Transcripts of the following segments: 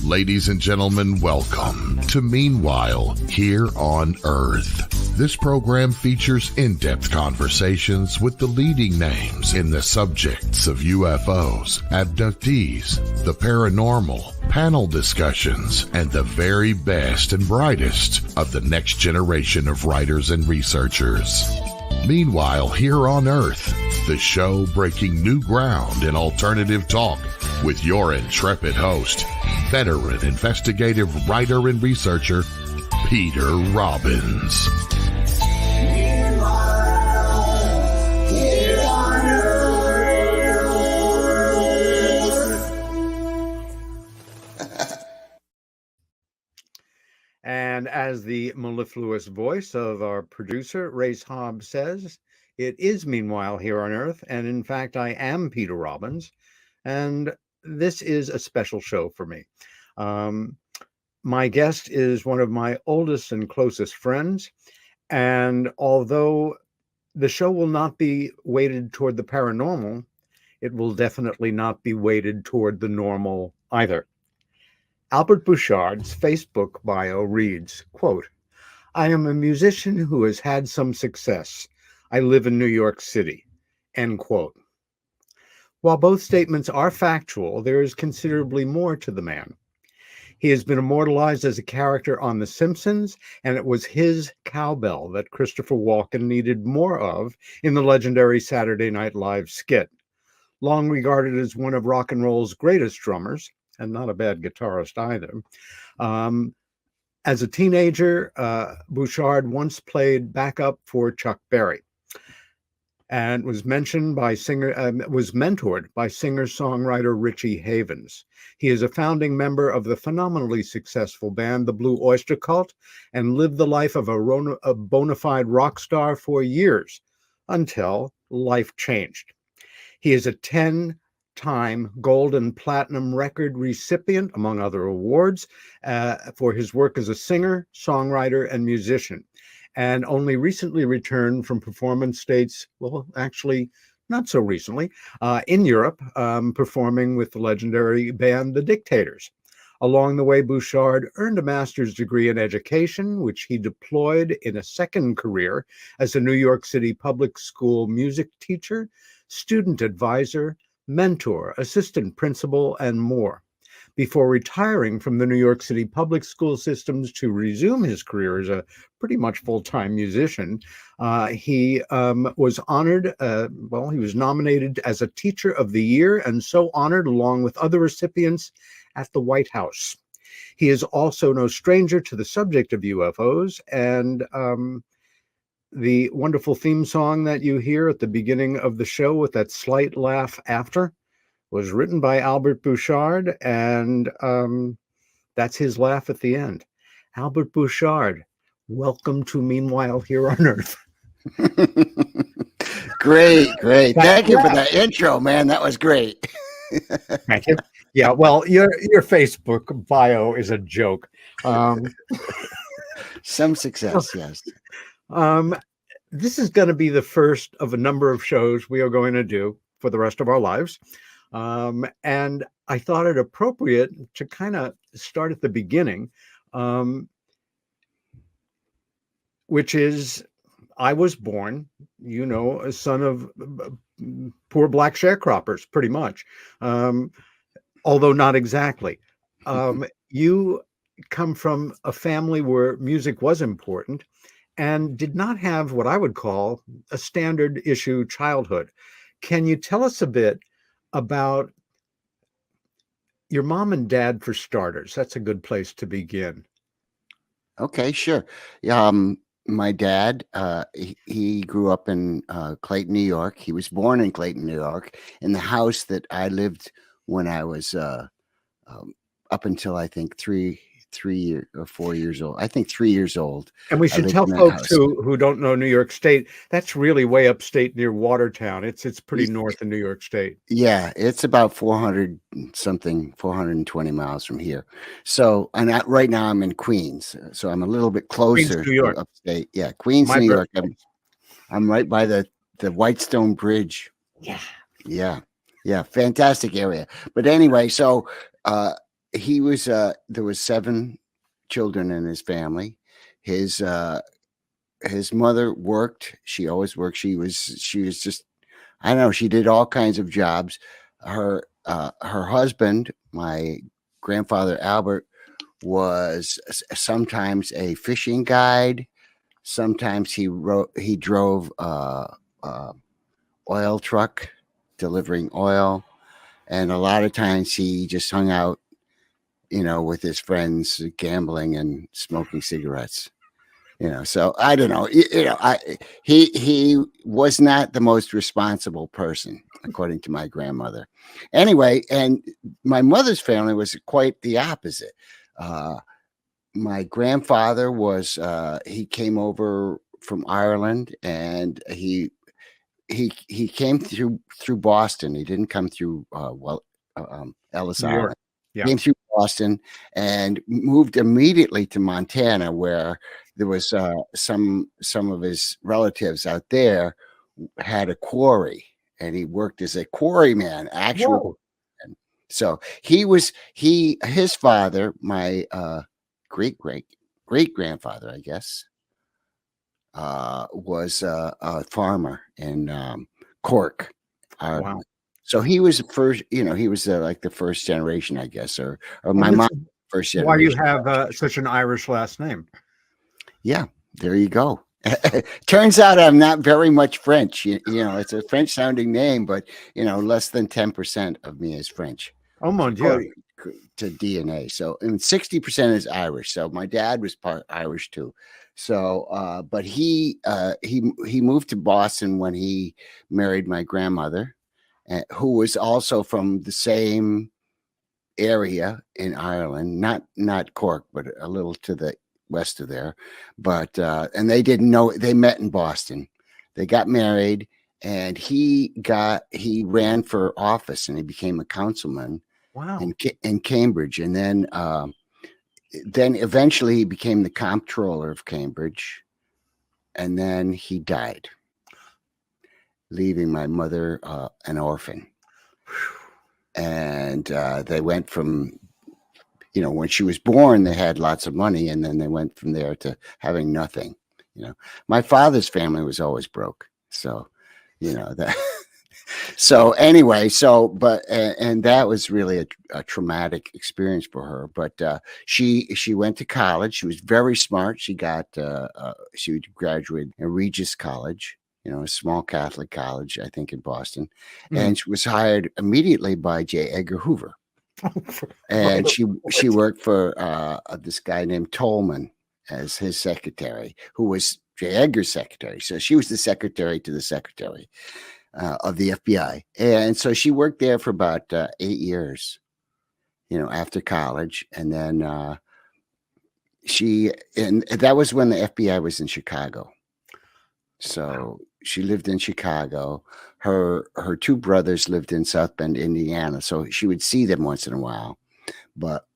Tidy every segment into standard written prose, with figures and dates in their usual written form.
Ladies and gentlemen, welcome to Meanwhile Here on Earth. This program features in-depth conversations with the leading names in the subjects of UFOs, abductees, the paranormal, panel discussions, and the very best and brightest of the next generation of writers and researchers. Meanwhile Here on Earth, the show breaking new ground in alternative talk with your intrepid host, veteran investigative writer and researcher, Peter Robbins. And as the mellifluous voice of our producer, Race Hobbs, says, it is Meanwhile Here on Earth. And in fact, I am Peter Robbins. And this is a special show for me. My guest is one of my oldest and closest friends. And although the show will not be weighted toward the paranormal, it will definitely not be weighted toward the normal either. Albert Bouchard's Facebook bio reads, quote, "I am a musician who has had some success. I live in New York City," end quote. While both statements are factual, there is considerably more to the man. He has been immortalized as a character on The Simpsons, and it was his cowbell that Christopher Walken needed more of in the legendary Saturday Night Live skit. Long regarded as one of rock and roll's greatest drummers, and not a bad guitarist either. As a teenager, Bouchard once played backup for Chuck Berry and was mentored by singer-songwriter Richie Havens. He is a founding member of the phenomenally successful band, the Blue Oyster Cult, and lived the life of a bona fide rock star for years until life changed. He is a 10-time gold and platinum record recipient, among other awards, for his work as a singer, songwriter, and musician, and only recently returned from performance dates, well, actually, not so recently, in Europe, performing with the legendary band The Dictators. Along the way, Bouchard earned a master's degree in education, which he deployed in a second career as a New York City public school music teacher, student advisor, mentor, assistant principal, and more. Before retiring from the New York City Public School Systems to resume his career as a pretty much full-time musician, he was honored, he was nominated as a Teacher of the Year, and so honored along with other recipients at the White House. He is also no stranger to the subject of UFOs, and the wonderful theme song that you hear at the beginning of the show with that slight laugh after was written by Albert Bouchard, and that's his laugh at the end. Albert Bouchard, welcome to Meanwhile Here on Earth. Great. Thank you for that intro, man. That was great. Thank you. Yeah, well, your Facebook bio is a joke. Some success, yes. This is going to be the first of a number of shows we are going to do for the rest of our lives. And I thought it appropriate to kind of start at the beginning, which is I was born, a son of poor black sharecroppers, pretty much, although not exactly. You come from a family where music was important and did not have what I would call a standard issue childhood. Can you tell us a bit about your mom and dad, for starters? That's a good place to begin. Okay, sure. My dad, he grew up in Clayton, New York. He was born in Clayton, New York, in the house that I lived when I was up until I think 3 or 4 years old. I think 3 years old. And we should tell folks who don't know New York State, that's really way upstate near Watertown. It's pretty north in New York State. Yeah, it's about 420 miles from here. So, and right now I'm in Queens, so I'm a little bit closer to upstate. Yeah, Queens, New York. I'm right by the Whitestone Bridge. Yeah. Yeah, fantastic area. But anyway, so he was there was 7 children in his family. His mother worked. She always worked. She was just, I don't know, she did all kinds of jobs. Her husband, my grandfather Albert, was sometimes a fishing guide. Sometimes he drove oil truck delivering oil, and a lot of times he just hung out, with his friends, gambling and smoking cigarettes. So I don't know. He was not the most responsible person, according to my grandmother. Anyway, and my mother's family was quite the opposite. My grandfather was he came over from Ireland, and he came through Boston. He didn't come through Ellis New York. Island. Yeah. Came through Boston and moved immediately to Montana, where there was some of his relatives out there had a quarry, and he worked as a quarryman, actual. Whoa. So his father, my great grandfather, I guess, was a farmer in Cork, Ireland. Wow. So he was first, he was like the first generation, I guess, or my this mom is first why you generation. have such an Irish last name. Yeah, there you go. Turns out I'm not very much French. It's a French sounding name, but less than 10% of me is French. Oh mon Dieu. To DNA. So, and 60% is Irish. So my dad was part Irish too. So, but he moved to Boston when he married my grandmother, who was also from the same area in Ireland, not Cork, but a little to the west of there. But and they didn't know, they met in Boston. They got married, and he ran for office, and he became a councilman. Wow. In Cambridge, and then eventually he became the comptroller of Cambridge, and then he died, leaving my mother an orphan. And they went from, when she was born, they had lots of money, and then they went from there to having nothing. My father's family was always broke, so that. So anyway, and that was really a traumatic experience for her. But she went to college. She was very smart. She graduated at Regis College, a small Catholic college, I think, in Boston. Mm-hmm. And she was hired immediately by J. Edgar Hoover. And she worked for this guy named Tolman as his secretary, who was J. Edgar's secretary. So she was the secretary to the secretary of the FBI. And so she worked there for about 8 years, after college. And then and that was when the FBI was in Chicago. So she lived in Chicago. Her 2 brothers lived in South Bend, Indiana. So she would see them once in a while. But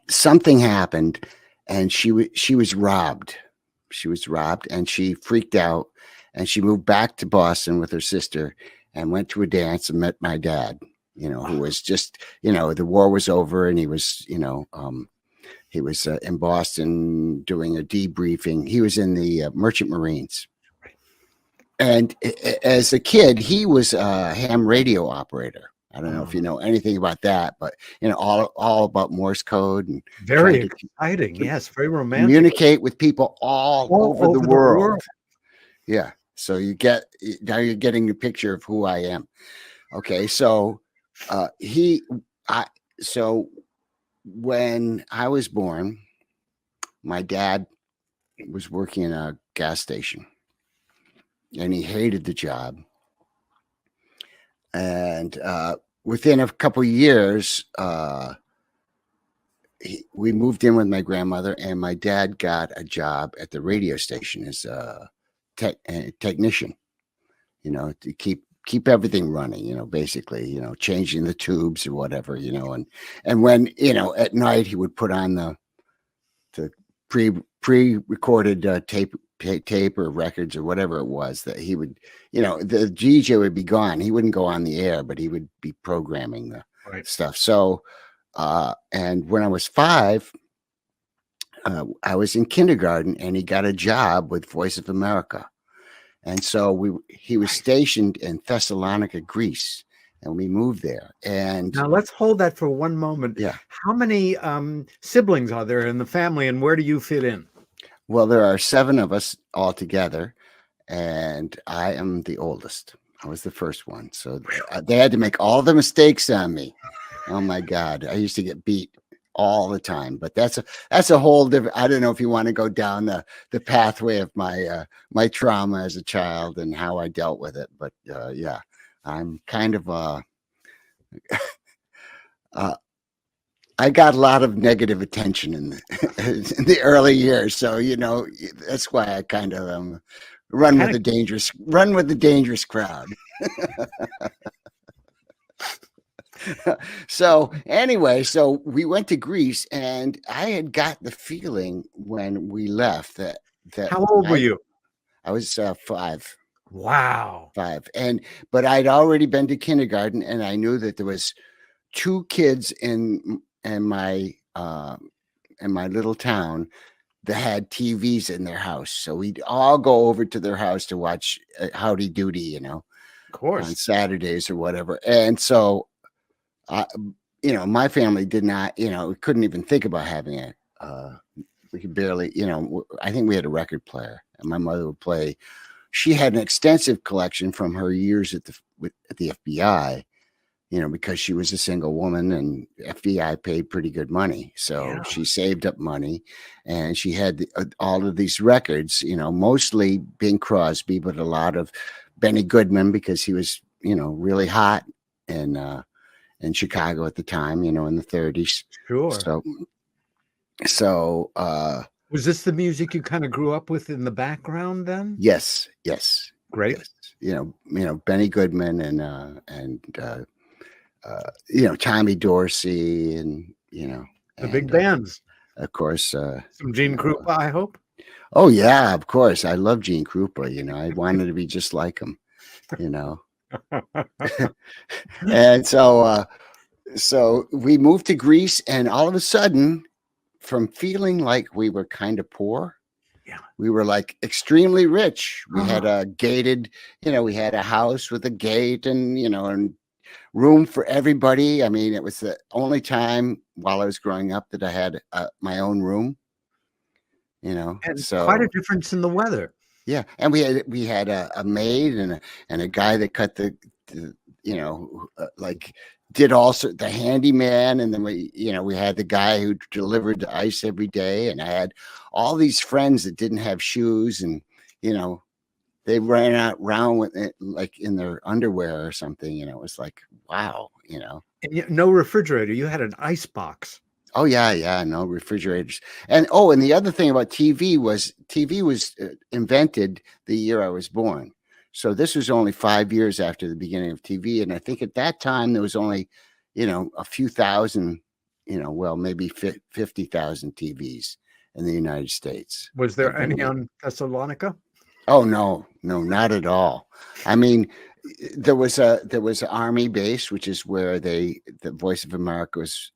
something happened, and she was robbed. She was robbed, and she freaked out. And she moved back to Boston with her sister and went to a dance and met my dad, who was just, the war was over, and he was, he was in Boston doing a debriefing. He was in the Merchant Marines. And as a kid, he was a ham radio operator. I don't know if you know anything about that, but, all about Morse code. And very exciting. Yes, very romantic. Communicate with people all over the world. Yeah. So now you're getting a picture of who I am. Okay. So so when I was born, my dad was working in a gas station, and he hated the job. And within a couple of years, we moved in with my grandmother, and my dad got a job at the radio station as a technician, to keep everything running, basically, changing the tubes or whatever, and when, at night he would put on the pre-recorded tape or records or whatever it was that he would, the DJ would be gone. He wouldn't go on the air, but he would be programming Right. stuff. So, and when I was 5, I was in kindergarten, and he got a job with Voice of America. And so he was stationed in Thessalonica, Greece, and we moved there. And Now let's hold that for one moment. yeah, How many siblings are there in the family, and where do you fit in? well, there are 7 of us all together, and I am the oldest. I was the first one. So they had to make all the mistakes on me. Oh my God. I used to get beat all the time, but that's a whole different, I don't know if you want to go down the pathway of my my trauma as a child and how I dealt with it. But yeah, I'm kind of I got a lot of negative attention in the early years. So, that's why I kind of run with the dangerous crowd. So anyway, so we went to Greece, and I had got the feeling when we left that How old were you? I was 5. Wow. 5. But I'd already been to kindergarten, and I knew that there was 2 kids in my little town that had TVs in their house. So we'd all go over to their house to watch Howdy Doody, Of course. on Saturdays or whatever. And so my family did not, we couldn't even think about having it. We could barely, I think we had a record player, and my mother would play. She had an extensive collection from her years at the FBI, because she was a single woman, and FBI paid pretty good money. So she saved up money, and she had all of these records, mostly Bing Crosby, but a lot of Benny Goodman, because he was, really hot in Chicago at the time, in the 30s. Sure. So was this the music you kind of grew up with in the background then? Yes. Great. Yes. Benny Goodman and Tommy Dorsey and The big bands. Of course. Some Gene Krupa, I hope. Oh yeah, of course. I love Gene Krupa. I wanted to be just like him. And so we moved to Greece, and all of a sudden, from feeling like we were kind of poor, we were like extremely rich. We had a gated, we had a house with a gate and, and room for everybody. I mean, it was the only time while I was growing up that I had my own room, And so quite a difference in the weather. yeah. And we had a maid and a guy that cut the like did also the handyman, and then we had the guy who delivered the ice every day, and I had all these friends that didn't have shoes, and they ran out around with it like in their underwear or something. It was like, wow. And no refrigerator. You had an ice box. Oh yeah, no refrigerators. And the other thing about TV was invented the year I was born. So this was only 5 years after the beginning of TV, and I think at that time there was only, a few thousand, maybe 50,000 TVs in the United States. Was there any on Thessalonica? Oh no, not at all. I mean, there was an army base, which is where the Voice of America was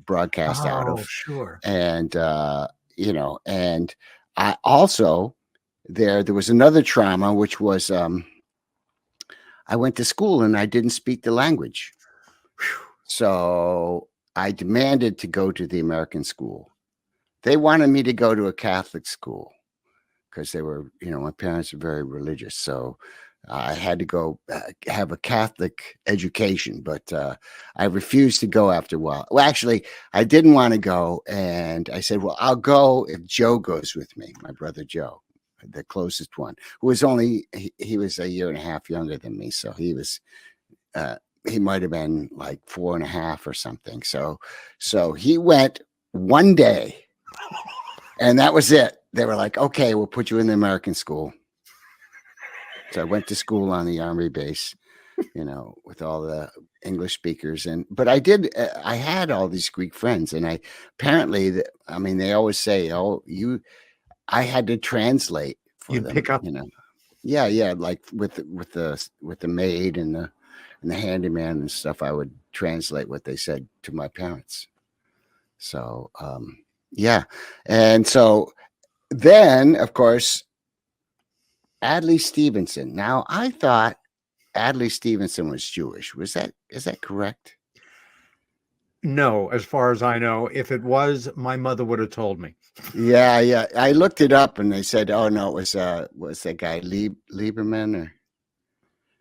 broadcast out of. Sure. And and I also there was another trauma, which was I went to school and I didn't speak the language. So I demanded to go to the American school. They wanted me to go to a Catholic school because they were, my parents are very religious. So I had to go have a Catholic education, but I refused to go after a while. Well, actually, I didn't want to go. And I said, well, I'll go if Joe goes with me, my brother Joe, the closest one, who was he was a year and a half younger than me. So he was, he might have been like 4.5 or something. So he went one day and that was it. They were like, okay, we'll put you in the American school. So I went to school on the army base, with all the English speakers. But I had all these Greek friends, and they always say, I had to translate for You'd them, pick up. Yeah. Like with the maid and the handyman and stuff, I would translate what they said to my parents. So, yeah. And so then, of course, Adlai Stevenson. Now, I thought Adlai Stevenson was Jewish. Is that correct? No, as far as I know. If it was, my mother would have told me. Yeah. I looked it up and they said, oh, no, it was that guy, Lieberman, or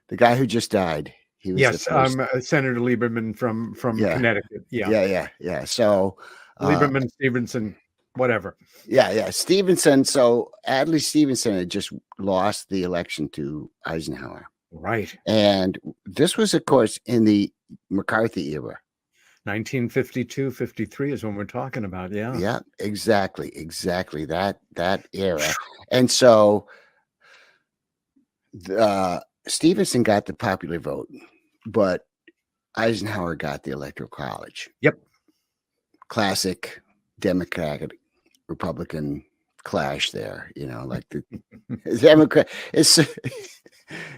the guy who just died. He was Yes, Senator Lieberman from Connecticut. Yeah. So Lieberman, Stevenson, whatever. Yeah. Stevenson. So Adlai Stevenson had just lost the election to Eisenhower. Right. And this was, of course, in the McCarthy era. 1952, 53 is when we're talking about. Yeah. Yeah, exactly. That era. And so Stevenson got the popular vote, but Eisenhower got the Electoral College. Yep. Classic Democratic Republican clash there, like the Democrat.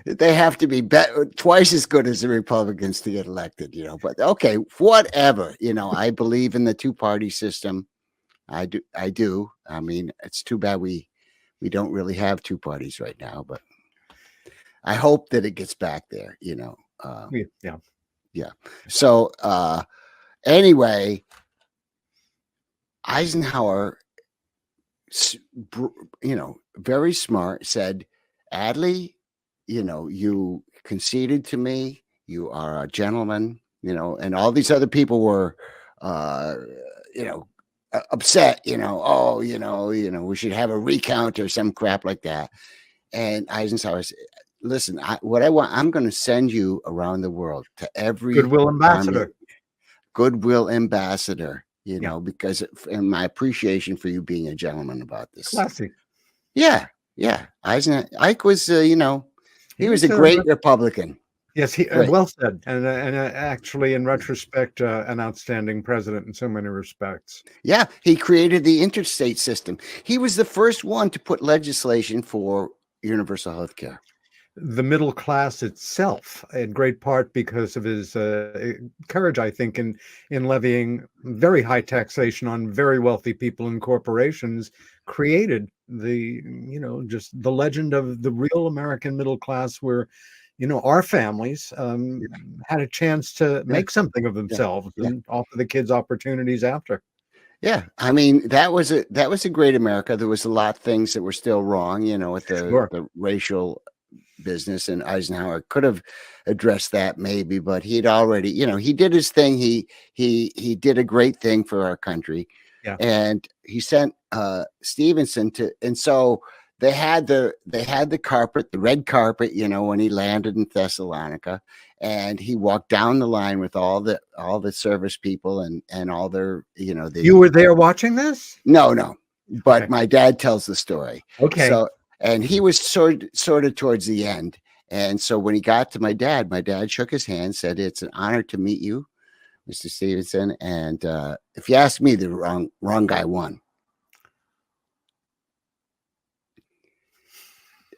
They have to be twice as good as the Republicans to get elected, but okay, whatever, I believe in the two-party system. I do. I mean, it's too bad we don't really have two parties right now, but I hope that it gets back there, Yeah. So anyway, Eisenhower, very smart, said, Adlai, you conceded to me. You are a gentleman, and all these other people were, upset, we should have a recount or some crap like that. And Eisenhower said, listen, I'm going to send you around the world to every goodwill ambassador, because and my appreciation for you being a gentleman about this. Classic. Yeah. Ike was, he was a great Republican. Yes, well said, and actually, in retrospect, an outstanding president in so many respects. Yeah, he created the interstate system. He was the first one to put legislation for universal health care. The middle class itself, in great part because of his courage, I think, in levying very high taxation on very wealthy people and corporations, created just the legend of the real American middle class, where our families had a chance to make something of themselves and offer the kids opportunities after. Yeah, I mean, that was a great America. There was a lot of things that were still wrong, with the racial business, and Eisenhower could have addressed that maybe, but he'd already, he did his thing. He did a great thing for our country, and he sent Stevenson and so they had the carpet, the red carpet, when he landed in Thessalonica, and he walked down the line with all the service people and all their, You were there watching this? No, but my dad tells the story. Okay. So, and he was sort of towards the end. And so when he got to my dad shook his hand, said, "It's an honor to meet you, Mr. Stevenson. And if you ask me, the wrong guy won."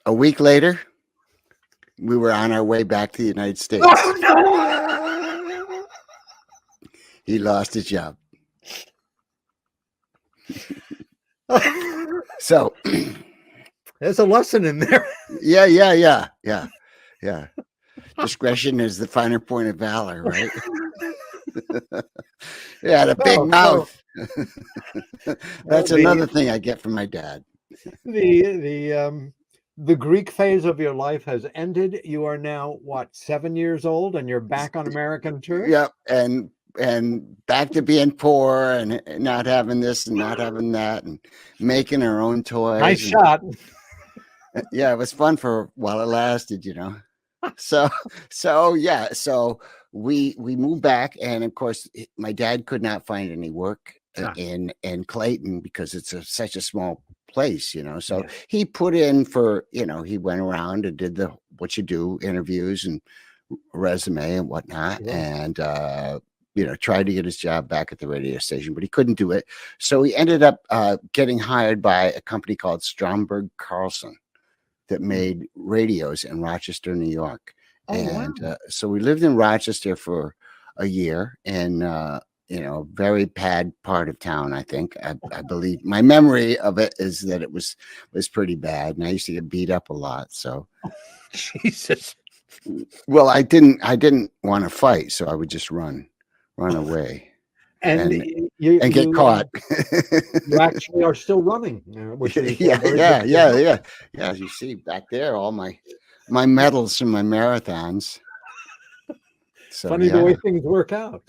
A week later, we were on our way back to the United States. Oh, no! He lost his job. So there's a lesson in there. Yeah. Discretion is the finer point of valor, right? He had a big mouth. That's another thing I get from my dad. The Greek phase of your life has ended. You are now, 7 years old, and you're back on American turf? Yep, and back to being poor and not having this and not having that and making our own toys. Nice shot. Yeah, it was fun for while it lasted, So we moved back, and of course, my dad could not find any work in Clayton because it's such a small place, so he put in for, he went around and did what you do, interviews and resume and whatnot, and tried to get his job back at the radio station, but he couldn't do it. So he ended up getting hired by a company called Stromberg Carlson that made radios in Rochester, New York. So we lived in Rochester for a year in a very bad part of town. I think I believe my memory of it is that it was pretty bad, and I used to get beat up a lot. So, Jesus. well, I didn't want to fight, so I would just run away And and you get you, caught. you actually are still running, which is Yeah, very yeah, good. yeah, yeah. Yeah, as you see back there, all my medals from my marathons. So Funny the way things work out.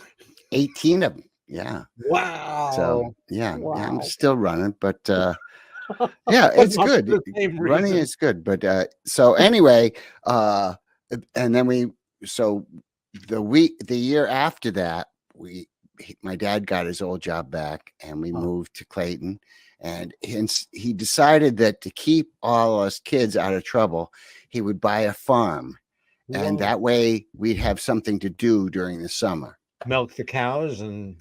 18 of them. Yeah. Wow. So yeah, Wow. I'm still running, but yeah, But it's not for good. the same Running reason. is good, but so anyway, and then the year after that, my dad got his old job back, and we moved to Clayton, and hence he decided that to keep all us kids out of trouble, he would buy a farm, and Whoa. that way we'd have something to do during the summer. Milk the cows and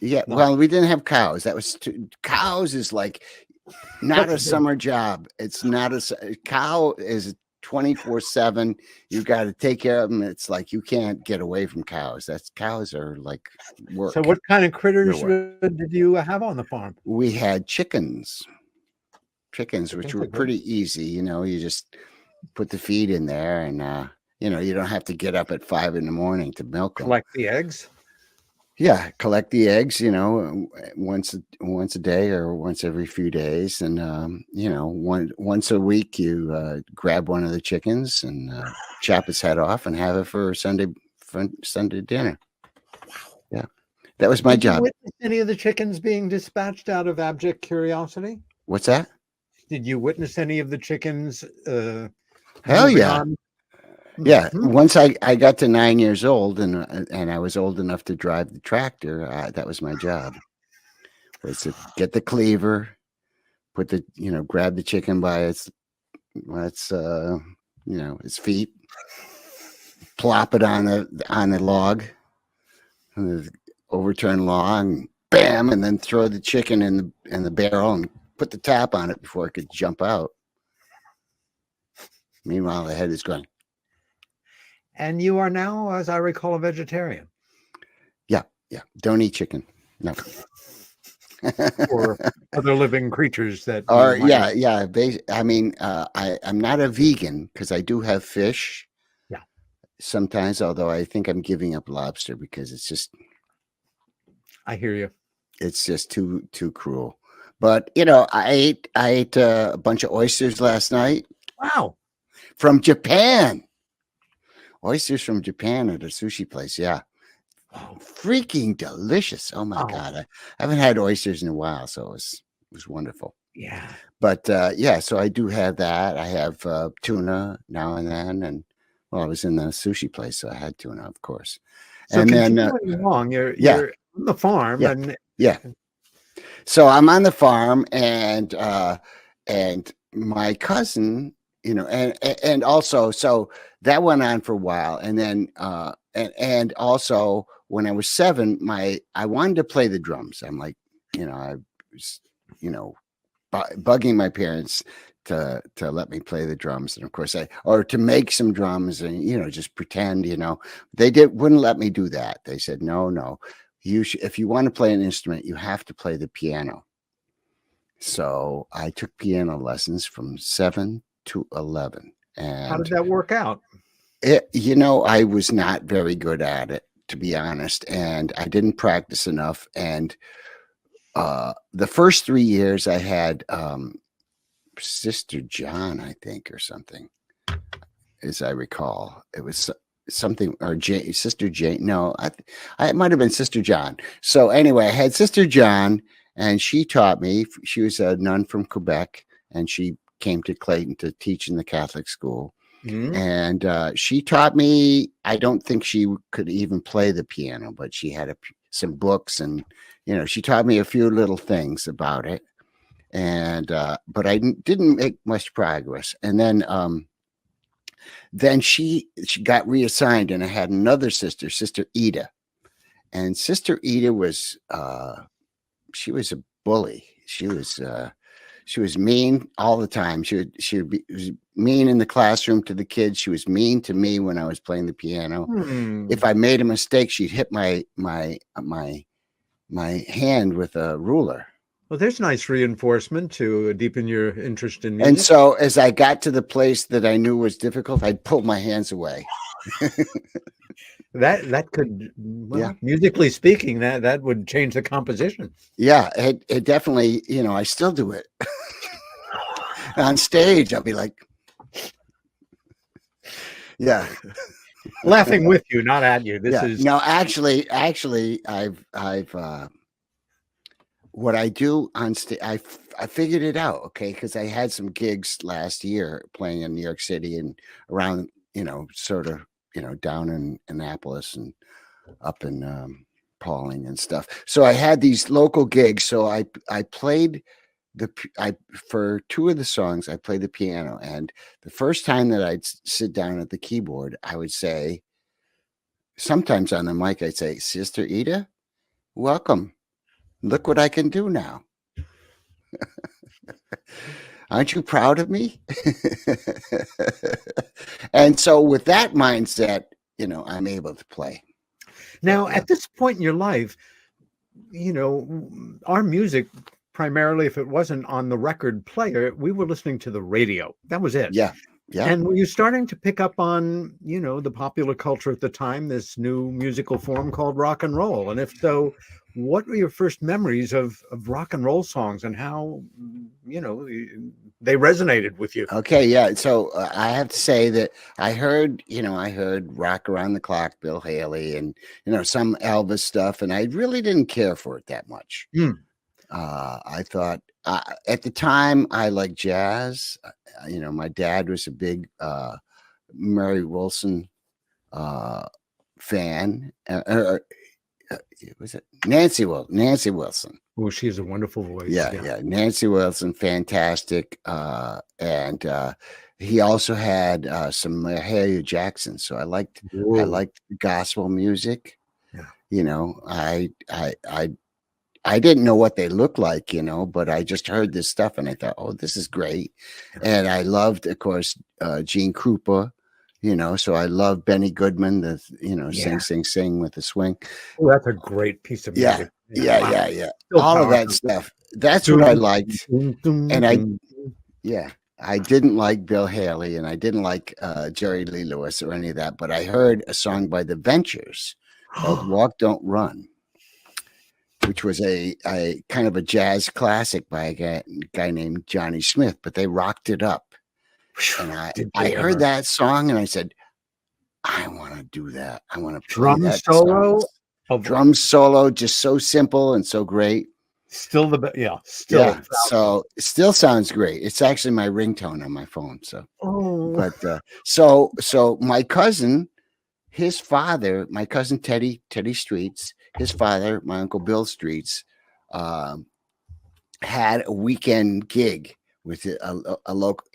Yeah, No. well, we didn't have cows. That was cows is like not a summer job. It's not a cow is 24/7. You got to take care of them. It's like you can't get away from cows. Cows are like work. So what kind of critters work. did you have on the farm? We had chickens, which were pretty easy. You just put the feed in there, and you don't have to get up at 5 a.m. to milk them. Collect the eggs? Yeah, collect the eggs, once a day or once every few days, and once a week you grab one of the chickens and chop its head off and have it for Sunday dinner. Wow. Yeah, that was my job. Did you witness any of the chickens being dispatched out of abject curiosity? What's that? Did you witness any of the chickens? Hell yeah. On? Yeah, once I got to 9 years old and I was old enough to drive the tractor, that was my job. Was to get the cleaver, grab the chicken by its feet, plop it on the log, the overturned log, bam, and then throw the chicken in the barrel and put the top on it before it could jump out. Meanwhile, the head is going. And you are now, as I recall, a vegetarian. Yeah. Don't eat chicken. No. Or other living creatures that. Yeah. I'm not a vegan because I do have fish. Yeah. Sometimes, although I think I'm giving up lobster because it's just. I hear you. It's just too cruel. But I ate a bunch of oysters last night. Wow. From Japan. Oysters from Japan at a sushi place. Yeah. Oh, freaking delicious. Oh my God. I haven't had oysters in a while, so it was wonderful. Yeah. But so I do have that. I have tuna now and then. And I was in the sushi place, so I had tuna, of course. So and continuing along, you're on the farm. Yeah. So I'm on the farm, and my cousin, and also, so that went on for a while. And then, and also when I was 7, I wanted to play the drums. I'm like, I was, bugging my parents to let me play the drums. And of course or to make some drums and, just pretend, they wouldn't let me do that. They said, no, if you want to play an instrument, you have to play the piano. So I took piano lessons from 7 to 11. And how did that work out? I was not very good at it, to be honest, and I didn't practice enough. And the first 3 years I had Sister John, I think, or something, as I recall. It was something, or Sister Jane. No, it might have been Sister John. So anyway, I had Sister John, and she taught me. She was a nun from Quebec, and she came to Clayton to teach in the Catholic school. Mm-hmm. And she taught me. I don't think she could even play the piano, but she had some books, and she taught me a few little things about it. And but I didn't make much progress. And then she got reassigned, and I had another sister, Sister Ida, and Sister Ida was she was a bully. She was She was mean all the time. She would be was mean in the classroom to the kids. She was mean to me when I was playing the piano. If I made a mistake, she'd hit my hand with a ruler. Well, there's nice reinforcement to deepen your interest in music. And so as I got to the place that I knew was difficult, I'd pull my hands away. That could, well, musically speaking, that would change the composition. Yeah, it definitely, I still do it. On stage, I'll be like, yeah. Laughing with you, not at you. This Yeah. is No, actually, I've what I do on stage, I figured it out, okay, because I had some gigs last year playing in New York City and around, sort of, down in Annapolis and up in Pauling and stuff. So I had these local gigs. So I played for two of the songs, I played the piano. And the first time that I'd sit down at the keyboard, I would say, sometimes on the mic, I'd say, Sister Ida, welcome. Look what I can do now. Aren't you proud of me? And so with that mindset, I'm able to play. now at this point in your life, our music, primarily, if it wasn't on the record player, we were listening to the radio. That was it. Yeah. Yeah. And were you starting to pick up on, the popular culture at the time, this new musical form called rock and roll? And if so, what were your first memories of rock and roll songs and how, they resonated with you? Okay, yeah. So I have to say that I heard Rock Around the Clock, Bill Haley, and some Elvis stuff, and I really didn't care for it that much. I thought at the time I liked jazz. My dad was a big Mary Wilson fan. Was it Nancy Wilson? Oh, she has a wonderful voice. Yeah. Nancy Wilson, fantastic. And he also had some Mahalia Jackson. So I liked gospel music. Yeah. I didn't know what they looked like, but I just heard this stuff and I thought, oh, this is great. And I loved, of course, Gene Krupa, so I love Benny Goodman, sing with the swing. Oh, that's a great piece of music. Yeah. All of that stuff. That's what I liked. And I didn't like Bill Haley and I didn't like Jerry Lee Lewis or any of that, but I heard a song by the Ventures called Walk Don't Run, which was a kind of a jazz classic by a guy named Johnny Smith, but they rocked it up. And I heard that song and I said, I want to do that. I want to play drum that solo. song. Drum solo, just so simple and so great. Still the best. Yeah. So it still sounds great. It's actually my ringtone on my phone. So, but so my cousin, his father, my cousin Teddy Streets, his father, my uncle Bill Streets, had a weekend gig with a local,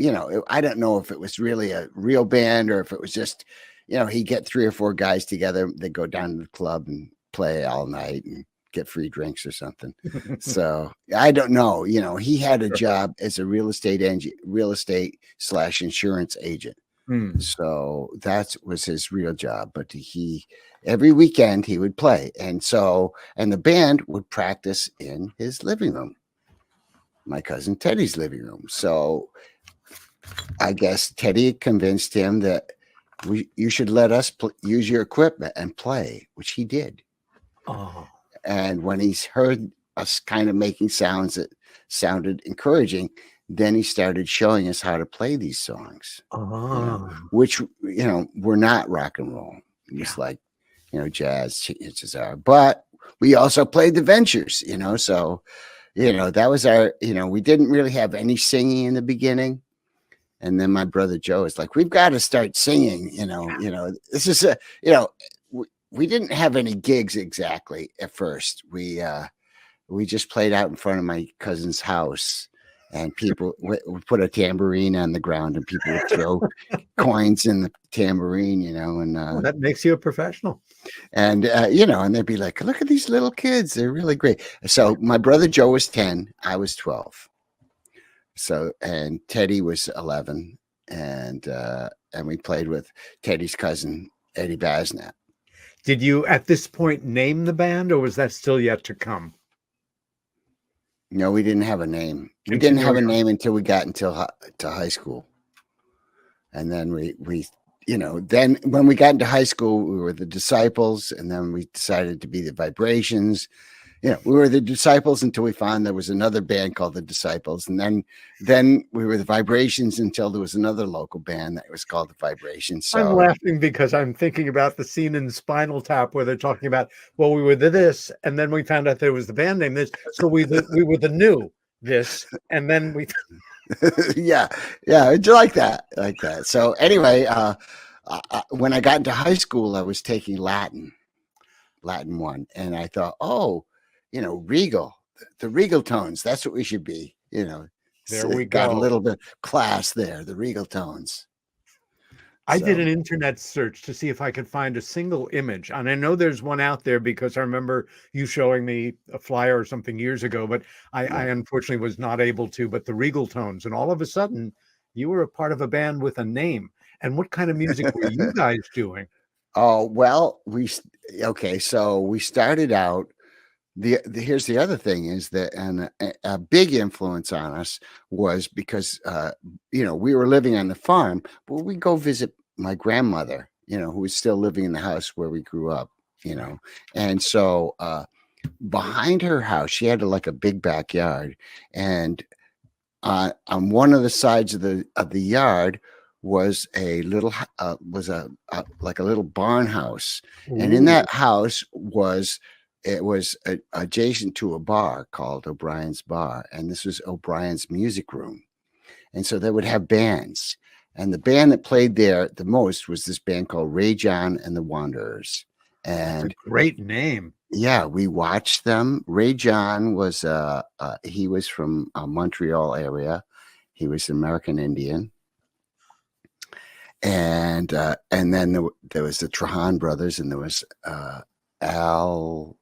I don't know if it was really a real band or if it was just, he'd get 3 or 4 guys together. They'd go down to the club and play all night and get free drinks or something. So I don't know, he had a job as a real estate / insurance agent. So that was his real job. But every weekend he would play. And the band would practice in his living room, my cousin Teddy's living room. So I guess Teddy convinced him that you should let us use your equipment and play, which he did. Oh. And when he's heard us kind of making sounds that sounded encouraging, then he started showing us how to play these songs, which, were not rock and roll. It's like, jazz, chances are. But we also played the Ventures, so, that was our, we didn't really have any singing in the beginning. And then my brother Joe is like, we've got to start singing, this is we didn't have any gigs exactly at first. We just played out in front of my cousin's house, and people would put a tambourine on the ground, and people would throw coins in the tambourine, and that makes you a professional. And and they'd be like, "Look at these little kids; they're really great." So my brother Joe was 10, I was 12. So, and Teddy was 11, and we played with Teddy's cousin, Eddie Basnett. Did you at this point name the band, or was that still yet to come? No, we didn't have a name. We didn't have a name until we got to high school. And then we then when we got into high school, we were the Disciples, and then we decided to be the Vibrations. We were the Disciples until we found there was another band called the Disciples. And then we were the Vibrations until there was another local band that was called the Vibrations. So I'm laughing because I'm thinking about the scene in Spinal Tap where they're talking about, well, we were the this, and then we found out there was the band name this. So we were the new this, and then we. yeah. It's like that. So anyway, when I got into high school, I was taking Latin 1. And I thought, Regal, the Regal Tones. That's what we should be. There so we got go. a little bit of class there. The Regal Tones. I did an internet search to see if I could find a single image. And I know there's one out there because I remember you showing me a flyer or something years ago, but I unfortunately was not able to. But the Regal Tones, and all of a sudden you were a part of a band with a name. And what kind of music were you guys doing? Oh, well, so we started out. Here's the other thing is that, and a big influence on us was because we were living on the farm, but we go visit my grandmother, who was still living in the house where we grew up, and so behind her house she had like a big backyard, and on one of the sides of the yard was a little like a little barn house. Ooh. And in that house was adjacent to a bar called O'Brien's Bar, and this was O'Brien's music room. And so they would have bands, and the band that played there the most was this band called Ray John and the Wanderers. And that's a great name. Yeah, we watched them. Ray John was he was from Montreal area. He was an American Indian. And then there was the Trahan brothers, and there was Al.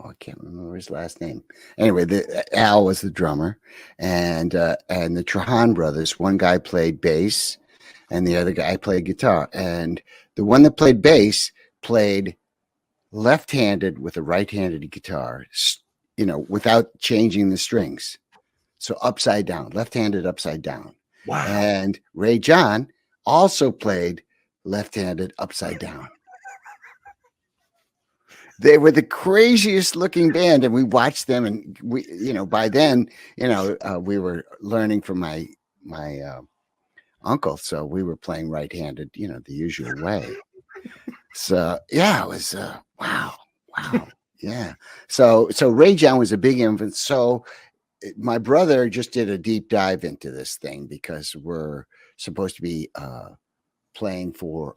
I can't remember his last name. Anyway, Al was the drummer, and the Trahan brothers. One guy played bass, and the other guy played guitar. And the one that played bass played left-handed with a right-handed guitar, without changing the strings. So upside down, left-handed upside down. Wow. And Ray John also played left-handed upside down. They were the craziest looking band, and we watched them, and we, by then, we were learning from my uncle, so we were playing right-handed, the usual way. So yeah, it was wow, yeah. So Ray John was a big influence. So my brother just did a deep dive into this thing because we're supposed to be playing for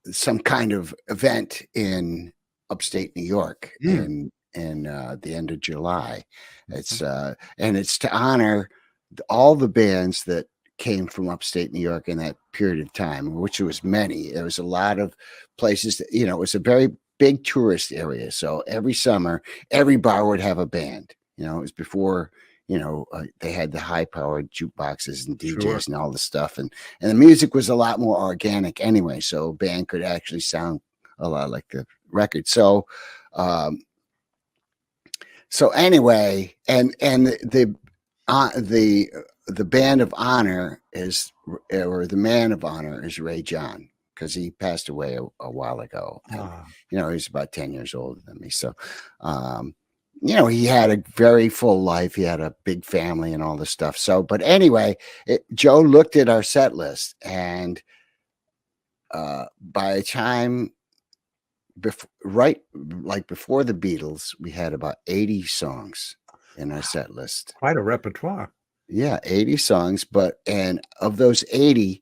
some kind of event in upstate New York in the end of July. It's and it's to honor all the bands that came from upstate New York in that period of time, which was many. There was a lot of places that, it was a very big tourist area. So every summer, every bar would have a band. It was before, they had the high-powered jukeboxes and DJs and all the stuff. And the music was a lot more organic anyway. So a band could actually sound a lot like the record. So anyway, and the band of honor is, or the man of honor is Ray John, because he passed away a while ago. And, he's about 10 years older than me. So, he had a very full life. He had a big family and all this stuff. So, but anyway, Joe looked at our set list, and by the time before the Beatles, we had about 80 songs in our set list. Quite a repertoire. Yeah, 80 songs, and of those 80,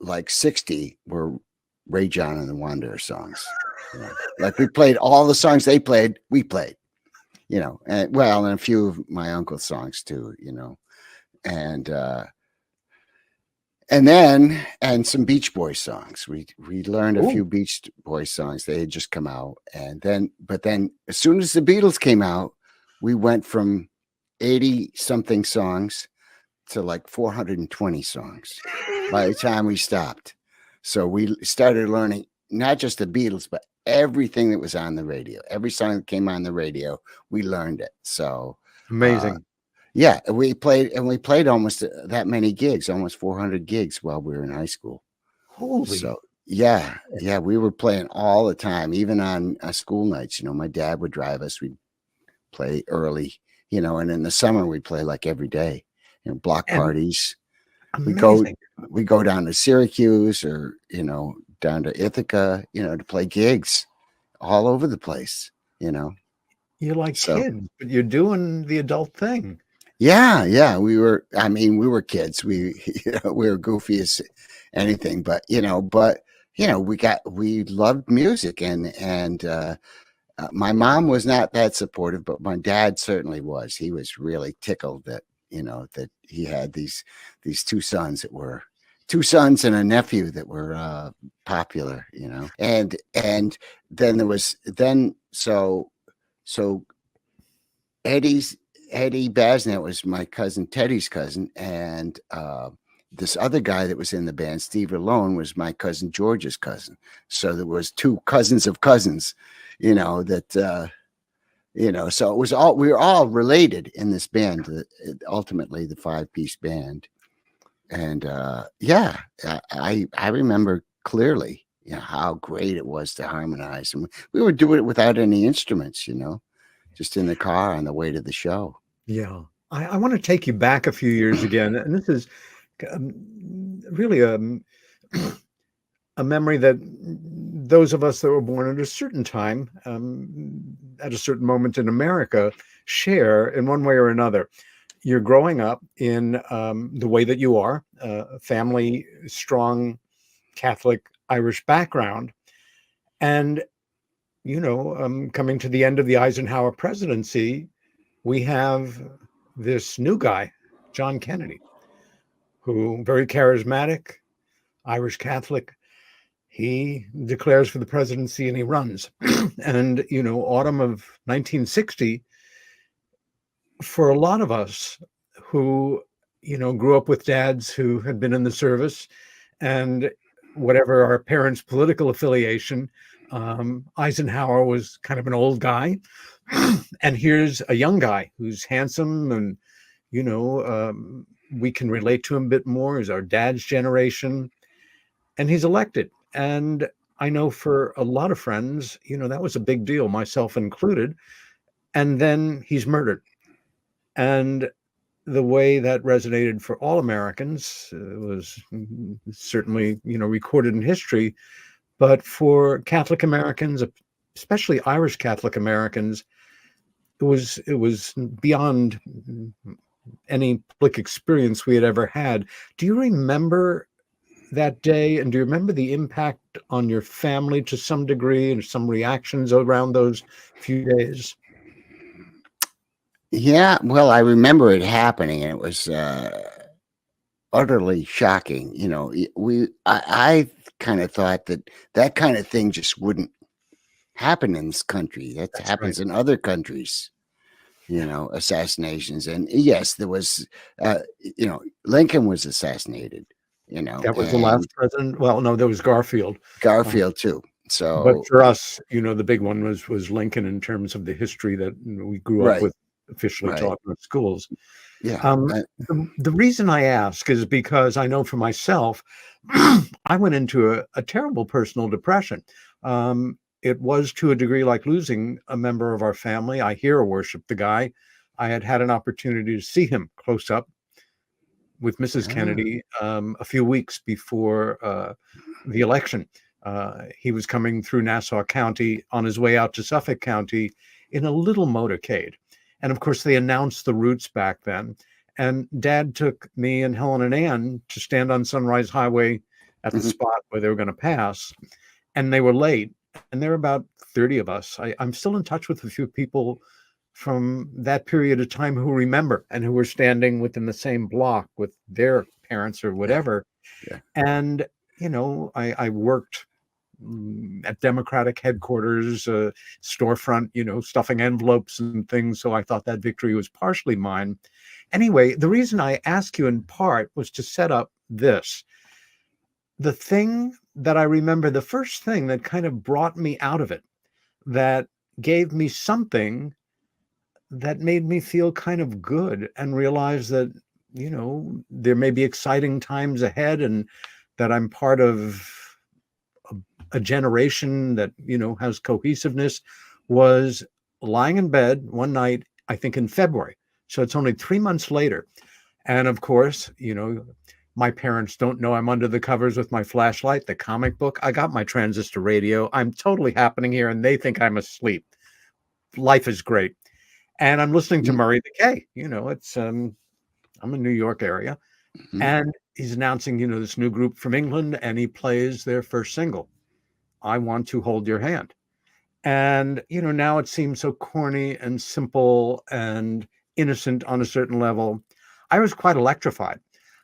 like 60 were Ray John and the Wanderers songs. Like we played all the songs they played, we played, and a few of my uncle's songs too, and some Beach Boys songs. We learned a few Beach Boys songs. They had just come out, but then as soon as the Beatles came out, we went from 80 something songs to like 420 songs by the time we stopped. So we started learning not just the Beatles, but everything that was on the radio. Every song that came on the radio, we learned it. So Amazing. yeah, we played almost that many gigs, almost 400 gigs while we were in high school. Holy. So yeah, we were playing all the time, even on school nights. My dad would drive us. We'd play early, and in the summer we'd play like every day, block parties. Amazing. We go down to Syracuse or, down to Ithaca, to play gigs all over the place, You're like kids, but you're doing the adult thing. Yeah. We were kids. We were goofy as anything, but we loved music and my mom was not that supportive, but my dad certainly was. He was really tickled that, that he had these two sons and a nephew that were popular, and then there was so Eddie Basnet was my cousin Teddy's cousin, and this other guy that was in the band, Steve Alone, was my cousin George's cousin. So there was two cousins of cousins, that so it was we were all related in this band, ultimately the 5-piece band. And I remember clearly how great it was to harmonize, and we would do it without any instruments, just in the car on the way to the show. Yeah, I want to take you back a few years again, and this is really a memory that those of us that were born at a certain time, at a certain moment in America, share in one way or another. You're growing up in the way that you are, a family, strong Catholic Irish background, and coming to the end of the Eisenhower presidency, we have this new guy, John Kennedy, who very charismatic, Irish Catholic. He declares for the presidency and he runs. And, autumn of 1960, for a lot of us who, grew up with dads who had been in the service and whatever our parents' political affiliation, Eisenhower was kind of an old guy. And here's a young guy who's handsome and, we can relate to him a bit more as our dad's generation. And he's elected. And I know for a lot of friends, that was a big deal, myself included. And then he's murdered. And the way that resonated for all Americans was certainly, recorded in history. But for Catholic Americans, especially Irish Catholic Americans, it was beyond any public experience we had ever had. Do you remember that day, and do you remember the impact on your family to some degree and some reactions around those few days? Yeah, well, I remember it happening, and it was utterly shocking. I kind of thought that kind of thing just wouldn't happen in this country. That happens in other countries, assassinations. And yes, there was, Lincoln was assassinated. That was the last president. Well, no, there was Garfield. Garfield too. So, but for us, the big one was Lincoln in terms of the history that we grew up with, officially taught in schools. Yeah. The reason I ask is because I know for myself, I went into a terrible personal depression. It was to a degree like losing a member of our family. I hero worshiped the guy. I had an opportunity to see him close up with Mrs. Kennedy a few weeks before the election. He was coming through Nassau County on his way out to Suffolk County in a little motorcade. And of course, they announced the routes back then. And Dad took me and Helen and Ann to stand on Sunrise Highway at the spot where they were going to pass. And they were late. And there were about 30 of us. I'm still in touch with a few people from that period of time who remember and who were standing within the same block with their parents or whatever. Yeah. And, I worked at Democratic headquarters, storefront, stuffing envelopes and things. So I thought that victory was partially mine. Anyway, the reason I ask you in part was to set up this. The thing that I remember, the first thing that kind of brought me out of it, that gave me something that made me feel kind of good and realize that, there may be exciting times ahead and that I'm part of a generation that, has cohesiveness, was lying in bed one night, I think in February. So it's only 3 months later. And of course, my parents don't know I'm under the covers with my flashlight, the comic book. I got my transistor radio. I'm totally happening here and they think I'm asleep. Life is great. And I'm listening to Murray the K. It's I'm in New York area. And he's announcing, this new group from England, and he plays their first single, I Want to Hold Your Hand. And, now it seems so corny and simple and innocent on a certain level. I was quite electrified.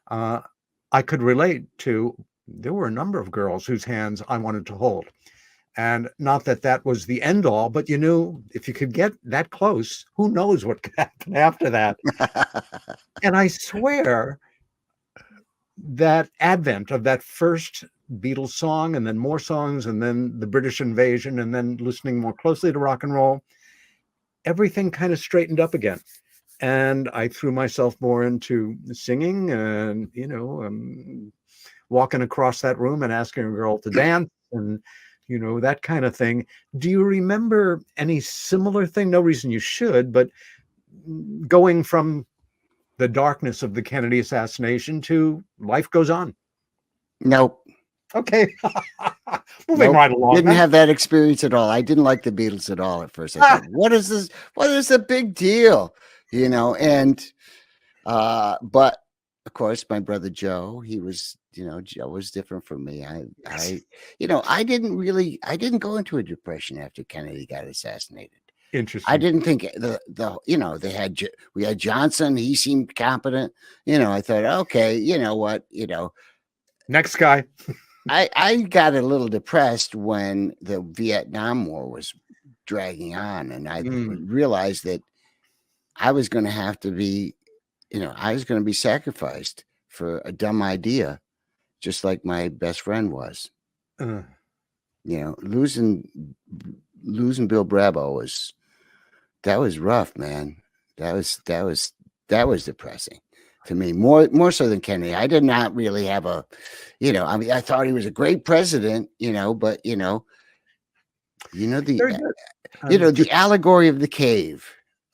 I could relate to, there were a number of girls whose hands I wanted to hold. And not that that was the end all, but if you could get that close, who knows what could happen after that. And I swear that advent of that first Beatles song and then more songs and then the British invasion and then listening more closely to rock and roll, everything kind of straightened up again. And I threw myself more into singing and, walking across that room and asking a girl to dance and, that kind of thing. Do you remember any similar thing? No reason you should, but going from the darkness of the Kennedy assassination to life goes on. Nope. Okay. Moving right along. Didn't have that experience at all. I didn't like the Beatles at all at first. I thought, what is this? What is the big deal? And but of course my brother Joe, he was, Joe was different from me. I didn't go into a depression after Kennedy got assassinated. Interesting. I didn't think we had Johnson. He seemed competent. I thought, okay, what, next guy. I got a little depressed when the Vietnam War was dragging on, and I realized that I was going to have to be, I was going to be sacrificed for a dumb idea, just like my best friend was. Losing Bill Brabo that was rough, man. That was depressing to me, more so than Kennedy. I did not really have I thought he was a great president, but the allegory of the cave.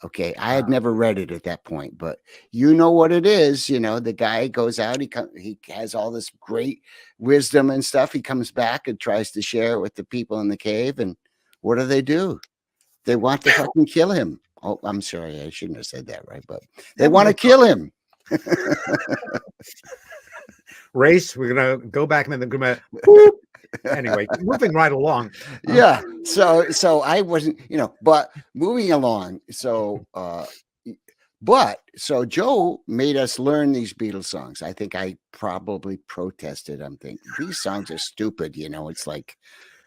Okay, I had never read it at that point, but what it is. The guy goes out, he has all this great wisdom and stuff. He comes back and tries to share it with the people in the cave, and what do? They want to fucking kill him. Oh, I'm sorry, I shouldn't have said that, right? But they want to kill him. Race, we're gonna go back and then gonna anyway, moving right along. Yeah. So I wasn't, but moving along. So Joe made us learn these Beatles songs. I think I probably protested. I'm thinking these songs are stupid. It's like,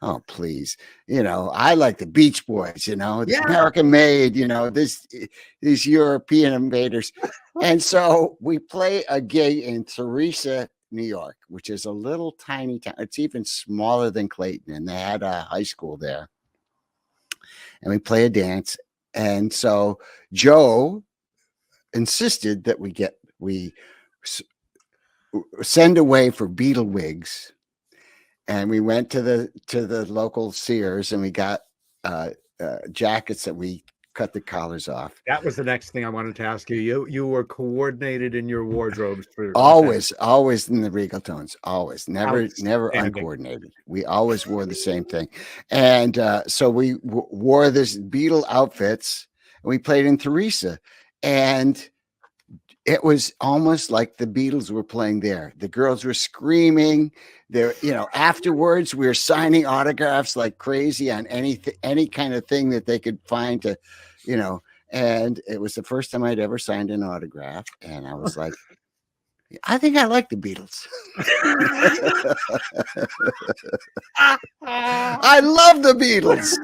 oh, please. I like the Beach Boys, the American Made, these European invaders. And so we play a gig in Teresa, New York, which is a little tiny town. It's even smaller than Clayton, and they had a high school there. And we play a dance. And so Joe insisted that we send away for Beatle wigs. And we went to the local Sears and we got jackets that we cut the collars off. That was the next thing I wanted to ask you. You were coordinated in your wardrobes for always in the Regal tones, always, never uncoordinated. We always wore the same thing, and so we wore this Beatle outfits, and we played in Teresa, and it was almost like the Beatles were playing there. The girls were screaming. There, afterwards we were signing autographs like crazy on any kind of thing that they could find to, and it was the first time I'd ever signed an autograph. And I was like, I think I like the Beatles. I love the Beatles.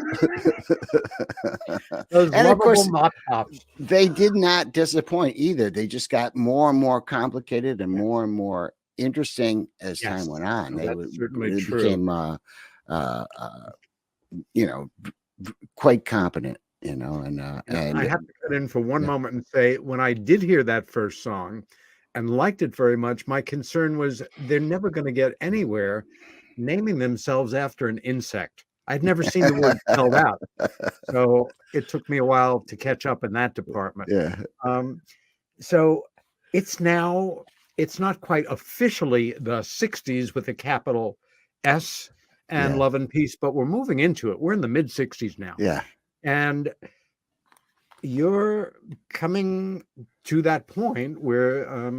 Those And of lovable course, mop tops. they did not disappoint either. They just got more and more complicated and more interesting as time went on. That's certainly They true. became, quite competent, and I have to cut in for one moment and say, when I did hear that first song and liked it very much, my concern was they're never going to get anywhere naming themselves after an insect. I'd never seen the word spelled out, so it took me a while to catch up in that department. yeah, So it's not quite officially the 60s with a capital S and Yeah. Love and Peace, but we're moving into it. We're in the mid 60s now. yeah, And you're coming to that point where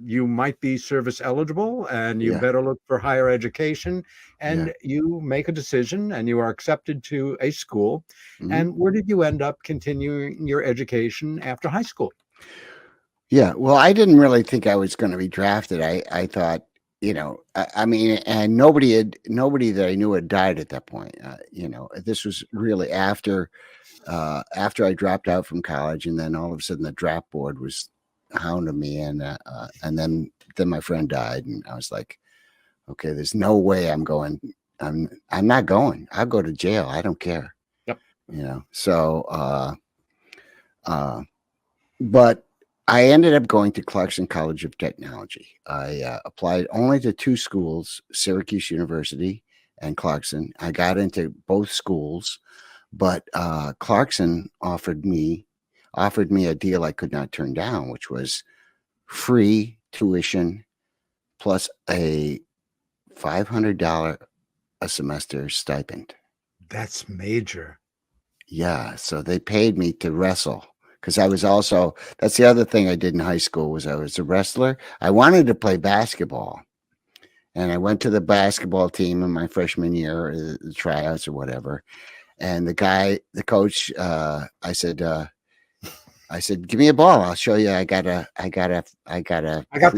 you might be service eligible and you Yeah. better look for higher education, and you make a decision and you are accepted to a school. Mhm. And where did you end up continuing your education after high school? Yeah. Well, I didn't really think I was going to be drafted. I thought, I mean, and nobody that I knew had died at that point. This was really after I dropped out from college, and then all of a sudden the draft board was hounding me, and then my friend died, and I was like, okay, there's no way I'm going. I'm not going. I'll go to jail. I don't care. Yep. So, but I ended up going to Clarkson College of Technology. I applied only to two schools, Syracuse University and Clarkson. I got into both schools, but Clarkson offered me a deal I could not turn down, which was free tuition plus a $500 a semester stipend. That's major. Yeah, so they paid me to wrestle. Because that's the other thing I did in high school was I was a wrestler. I wanted to play basketball. And I went to the basketball team in my freshman year, the tryouts or whatever. And the coach, I said, give me a ball. I'll show you. I got the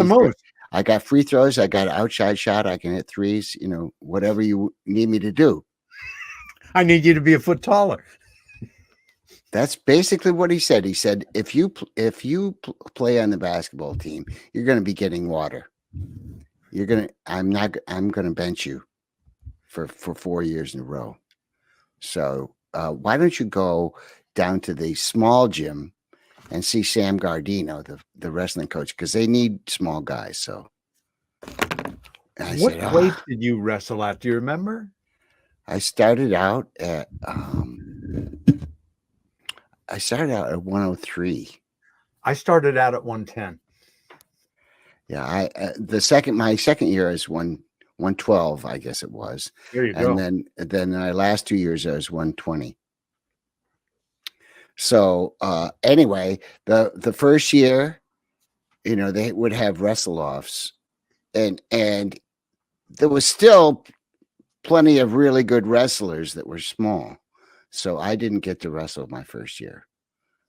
most. I got free throws. I got an outside shot. I can hit threes, whatever you need me to do. I need you to be a foot taller. That's basically what he said. He said, if you play on the basketball team, you're going to be getting water. I'm going to bench you for 4 years in a row. So why don't you go down to the small gym and see Sam Gardino, the wrestling coach, because they need small guys. So what weight did you wrestle at? Do you remember? I started out at 103. I started out at 110. Yeah, my second year is 112, I guess it was. There you go. And then my last 2 years I was 120. So anyway, the first year, they would have wrestle offs, and there was still plenty of really good wrestlers that were small. So I didn't get to wrestle my first year.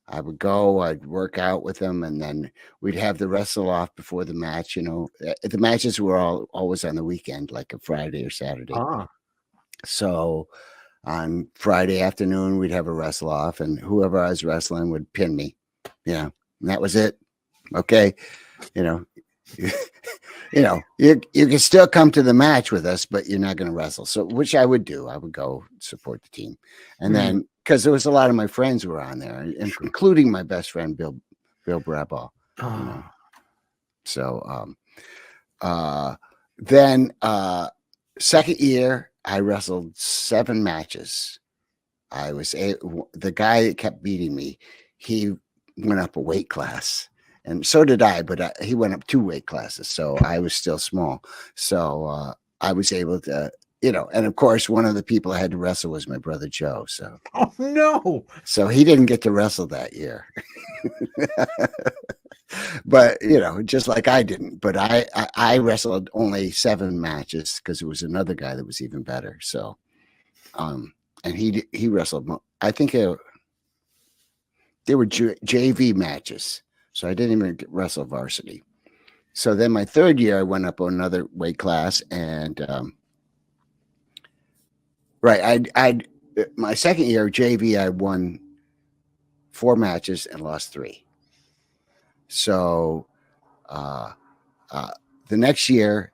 I would go, I'd work out with them, and then we'd have the wrestle off before the match. The matches were always on the weekend, like a Friday or Saturday. So on Friday afternoon, we'd have a wrestle off, and whoever I was wrestling would pin me. And that was it. Okay. You can still come to the match with us, but you're not going to wrestle. So, which I would do. I would go support the team. And then, because there was a lot of my friends who were on there, including my best friend, Bill Braball. So, then second year, I wrestled 7 matches. The guy that kept beating me, he went up a weight class. And so did I, but he went up 2 weight classes, so I was still small. So I was able to, and of course, one of the people I had to wrestle was my brother Joe. So, oh no! So he didn't get to wrestle that year, but just like I didn't. But I wrestled only 7 matches because there was another guy that was even better. So, and he wrestled. I think they were JV matches. So I didn't even wrestle varsity. so then my third year, I went up another weight class, and my second year JV, I won 4 matches and lost 3. So the next year,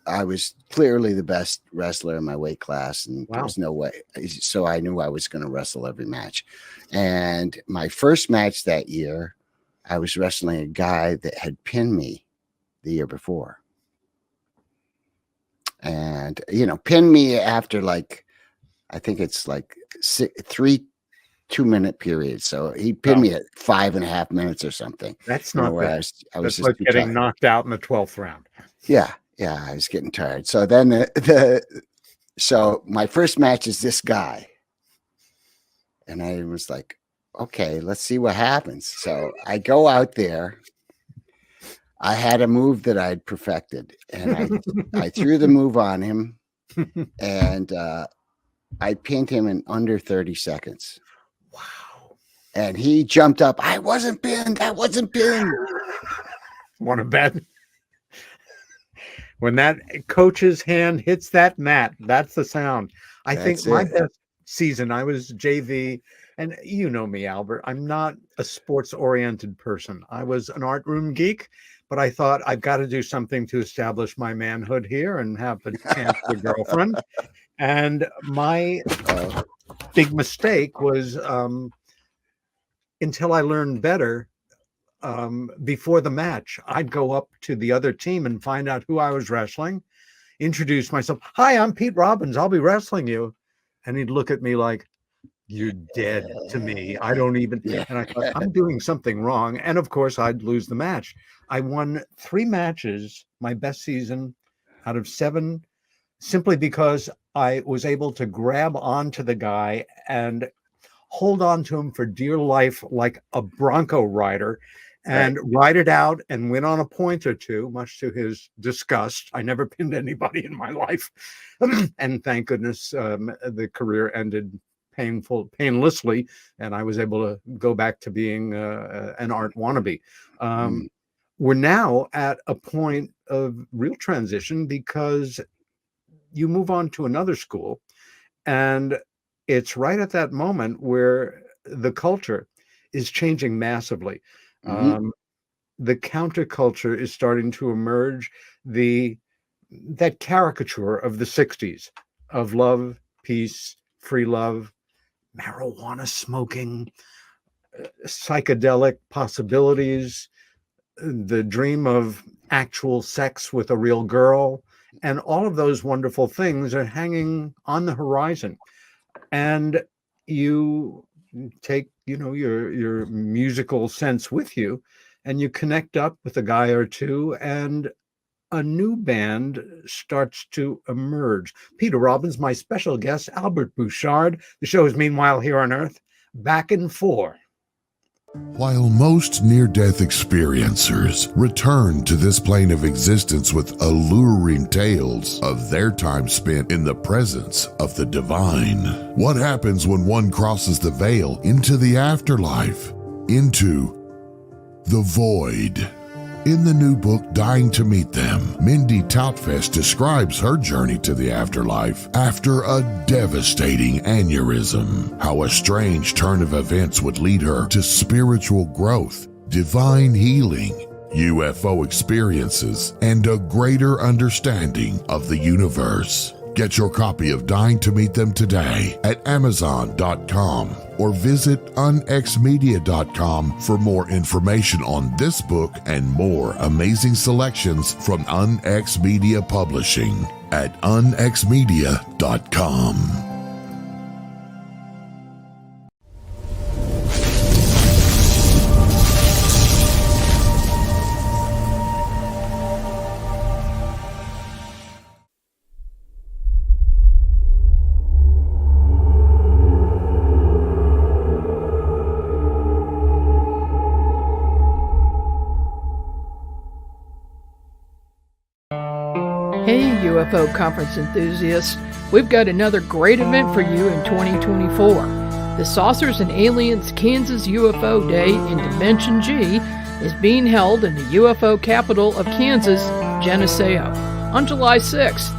I was clearly the best wrestler in my weight class, and there was no way. So I knew I was going to wrestle every match. And my first match that year, I was wrestling a guy that had pinned me the year before. And, pinned me after I think it's 3 2-minute periods. So he pinned me at 5.5 minutes or something. That's not bad. I was just like getting knocked out in the 12th round. Yeah, I was getting tired. So then so my first match is this guy. And I was like, okay, let's see what happens. So I go out there. I had a move that I'd perfected, and I threw the move on him, and I pinned him in under 30 seconds. Wow. And he jumped up. I wasn't pinned. Want to bet? When that coach's hand hits that mat, that's the sound. I think my best season, I was JV, and you know me, Albert. I'm not a sports-oriented person. I was an art room geek, but I thought I've got to do something to establish my manhood here and have a chance for a girlfriend. And my big mistake was until I learned better, before the match, I'd go up to the other team and find out who I was wrestling, introduce myself. Hi, I'm Pete Robbins. I'll be wrestling you. And he'd look at me like, you're dead to me. I don't even. And I thought, I'm doing something wrong. And of course, I'd lose the match. I won 3 matches, my best season out of 7, simply because I was able to grab onto the guy and hold on to him for dear life like a bronco rider, and ride it out and win on a point or 2, much to his disgust. I never pinned anybody in my life. And thank goodness the career ended painlessly, and I was able to go back to being an art wannabe. We're now at a point of real transition because you move on to another school, and it's right at that moment where the culture is changing massively. The counterculture is starting to emerge. That caricature of the 60s of love, peace, free love, marijuana smoking, psychedelic possibilities, the dream of actual sex with a real girl, and all of those wonderful things are hanging on the horizon. And you take, your musical sense with you, and you connect up with a guy or two, and a new band starts to emerge. Peter Robbins, my special guest, Albert Bouchard. The show is Meanwhile Here on Earth, back in 4. While most near-death experiencers return to this plane of existence with alluring tales of their time spent in the presence of the divine, what happens when one crosses the veil into the afterlife, into the void? In the new book, Dying to Meet Them, Mindy Toutfest describes her journey to the afterlife after a devastating aneurysm, how a strange turn of events would lead her to spiritual growth, divine healing, UFO experiences, and a greater understanding of the universe. Get your copy of Dying to Meet Them today at Amazon.com or visit unxmedia.com for more information on this book and more amazing selections from UnX Media Publishing at unxmedia.com. Hey UFO conference enthusiasts, we've got another great event for you in 2024. The Saucers and Aliens Kansas UFO Day in Dimension G is being held in the UFO capital of Kansas, Geneseo, on July 6th.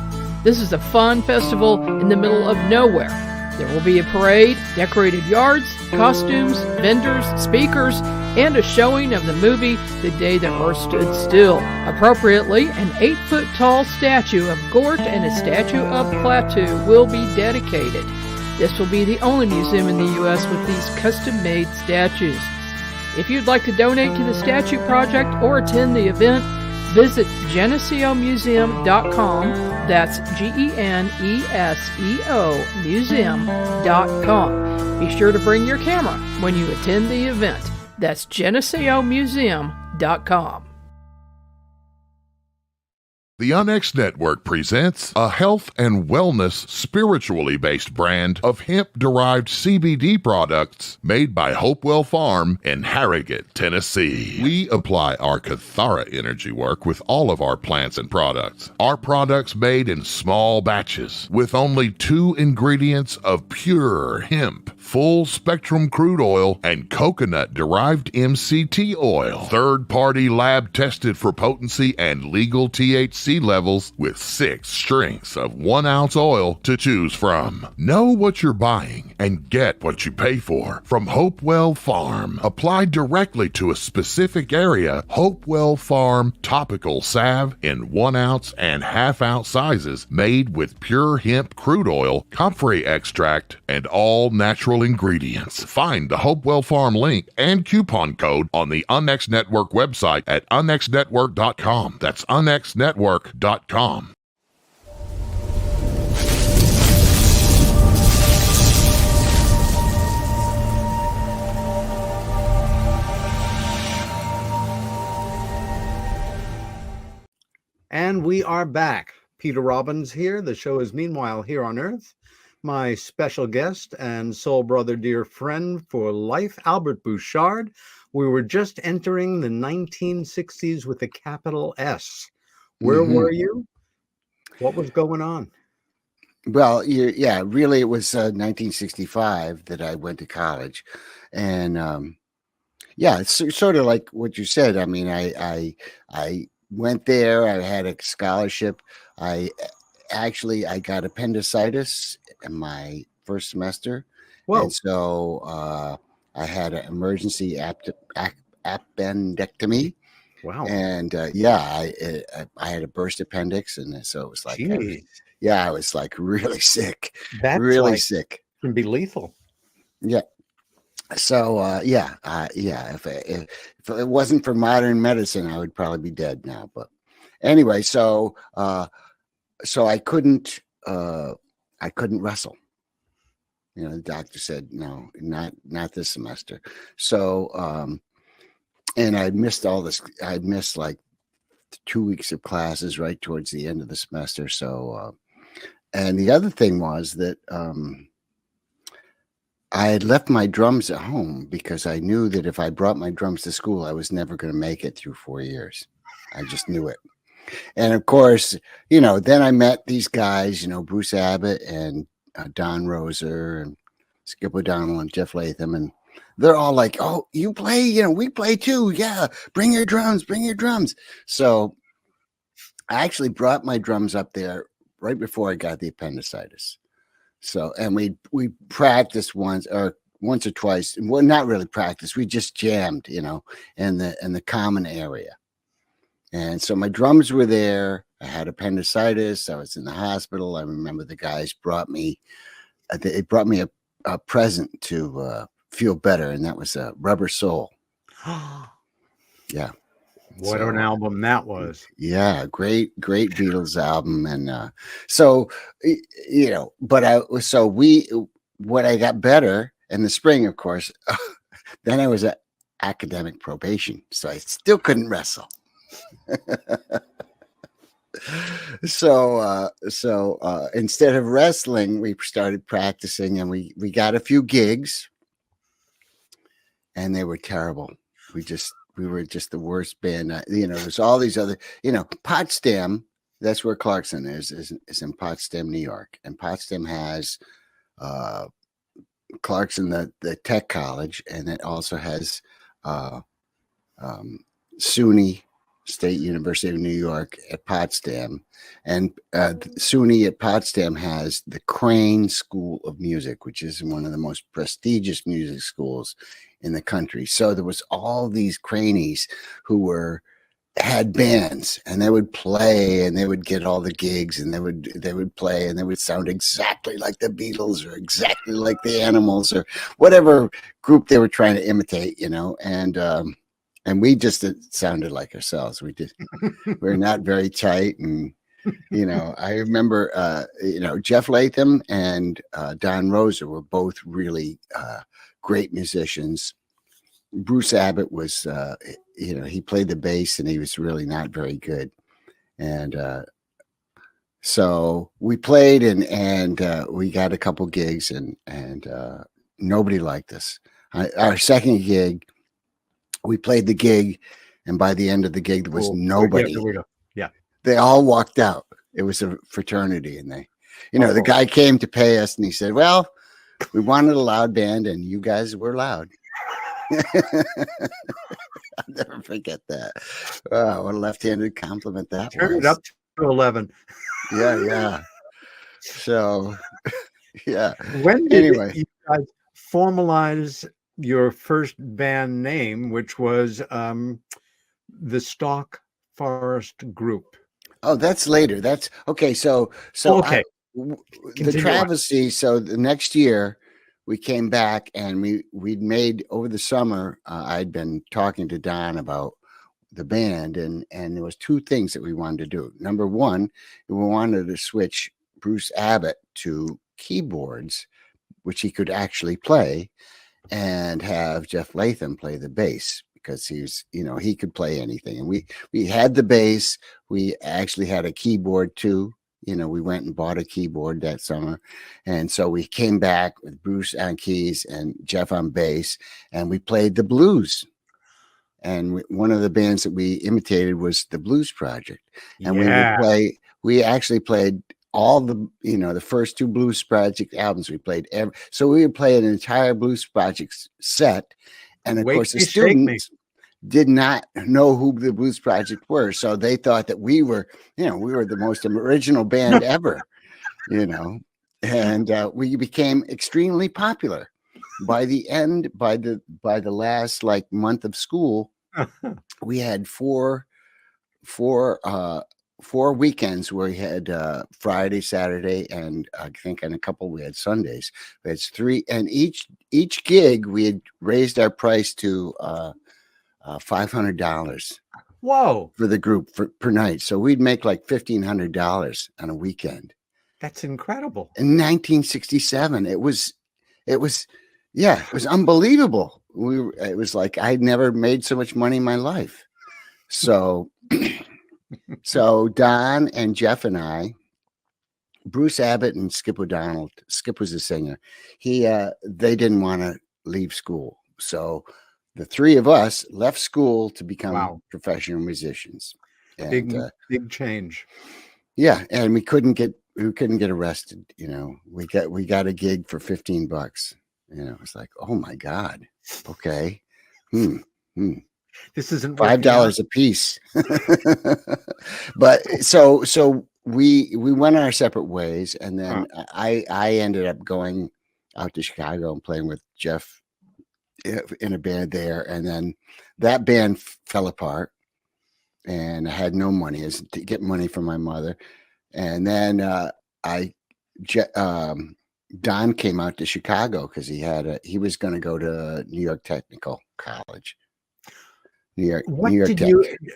This is a fun festival in the middle of nowhere. There will be a parade, decorated yards, costumes, vendors, speakers, and a showing of the movie The Day the Earth Stood Still. Appropriately, an 8-foot-tall statue of Gort and a statue of Klaatu will be dedicated. This will be the only museum in the U.S. with these custom-made statues. If you'd like to donate to the statue project or attend the event, visit GeneseoMuseum.com. That's GENESEO Museum.com. Be sure to bring your camera when you attend the event. That's GeneseoMuseum.com. The UNX Network presents a health and wellness spiritually based brand of hemp-derived CBD products made by Hopewell Farm in Harrogate, Tennessee. We apply our Kathara energy work with all of our plants and products. Our products made in small batches with only 2 ingredients of pure hemp, full-spectrum crude oil, and coconut-derived MCT oil. Third-party lab tested for potency and legal THC levels with 6 strengths of 1 ounce oil to choose from. Know what you're buying and get what you pay for from Hopewell Farm. Applied directly to a specific area, Hopewell Farm topical salve in 1 ounce and ½ ounce sizes made with pure hemp crude oil, comfrey extract, and all natural ingredients. Find the Hopewell Farm link and coupon code on the UNX Network website at unxnetwork.com. That's unxnetwork.com. And we are back. Peter Robbins here. The show is Meanwhile Here on Earth. My special guest and soul brother, dear friend for life, Albert Bouchard. We were just entering the 1960s with a capital S. Where were you? What was going on? Well, really, it was 1965 that I went to college, and it's sort of like what you said. I mean, I went there. I had a scholarship. I got appendicitis in my first semester, and so I had an emergency appendectomy. Wow. And I had a burst appendix, and so it was like, I was like really sick. That's really like, sick. Can be lethal. Yeah. So if it wasn't for modern medicine, I would probably be dead now. But anyway, so I couldn't wrestle. You know, the doctor said no, not this semester. So and I missed all this. I missed like 2 weeks of classes right towards the end of the semester. So, and the other thing was that I had left my drums at home because I knew that if I brought my drums to school, I was never going to make it through 4 years. I just knew it. And of course, then I met these guys, Bruce Abbott and Don Roser and Skip O'Donnell and Jeff Latham, and they're all like, "Oh, you play? We play too. Yeah, bring your drums. So I actually brought my drums up there right before I got the appendicitis. So, and we practiced once or twice. Well, not really practice. We just jammed, in the common area. And so my drums were there. I had appendicitis. I was in the hospital. I remember the guys brought me a present to feel better, and that was a Rubber Soul. Yeah. What an album that was. Yeah, great Beatles album. And when I got better in the spring, of course, then I was at academic probation, so I still couldn't wrestle. So instead of wrestling, we started practicing, and we got a few gigs, and they were terrible. We were just the worst band. There's all these other, Potsdam, that's where Clarkson is in Potsdam, New York. And Potsdam has Clarkson, the tech college, and it also has SUNY, State University of New York at Potsdam. And SUNY at Potsdam has the Crane School of Music, which is one of the most prestigious music schools in the country. So there was all these cranies who had bands, and they would play, and they would get all the gigs, and they would play, and they would sound exactly like the Beatles or exactly like the Animals or whatever group they were trying to imitate, and we just sounded like ourselves. We're not very tight, and I remember Jeff Latham and Don Rosa were both really great musicians. Bruce Abbott was he played the bass, and he was really not very good. And so we played, and we got a couple gigs, and nobody liked us. Our second gig, we played the gig, and by the end of the gig, there was nobody. Yeah. They all walked out. It was a fraternity, and the guy came to pay us, and he said, well, we wanted a loud band, and you guys were loud. I'll never forget that. Oh, what a left-handed compliment that Turn was. it up to 11. Yeah. So, yeah. When did you guys formalize your first band name, which was the Stock Forest Group? Oh, that's later. That's okay. So okay. The travesty. So the next year we came back, and we'd made over the summer. I'd been talking to Don about the band, and there was two things that we wanted to do. Number one, we wanted to switch Bruce Abbott to keyboards, which he could actually play, and have Jeff Latham play the bass, because he could play anything. And we had the bass. We actually had a keyboard too. We went and bought a keyboard that summer. And so we came back with Bruce on keys and Jeff on bass, and we played the blues. And one of the bands that we imitated was the Blues Project. And we actually played all the first two Blues Project albums. We played so we would play an entire Blues Project set. And of course, the students did not know who the Blues Project were. So they thought that we were the most original band ever, and we became extremely popular. By the last month of school, we had four weekends where we had Friday, Saturday, and I think on a couple we had Sundays. We had three, and each gig we had raised our price to $500. Whoa! For the group per night, so we'd make like $1,500 on a weekend. That's incredible. In 1967, it was unbelievable. It was like I'd never made so much money in my life. So. So Don and Jeff and I, Bruce Abbott and Skip O'Donnell. Skip was the singer. They didn't want to leave school, so the three of us left school to become professional musicians. And, big change. Yeah, and we couldn't get arrested. We got a gig for $15. It's like, oh my God. Okay. This isn't $5 a piece. But so we went our separate ways, and then I ended up going out to Chicago and playing with Jeff in a band there, and then that band fell apart, and I had no money to get money from my mother, and then Don came out to Chicago because he was going to go to New York Technical College. New York Tech.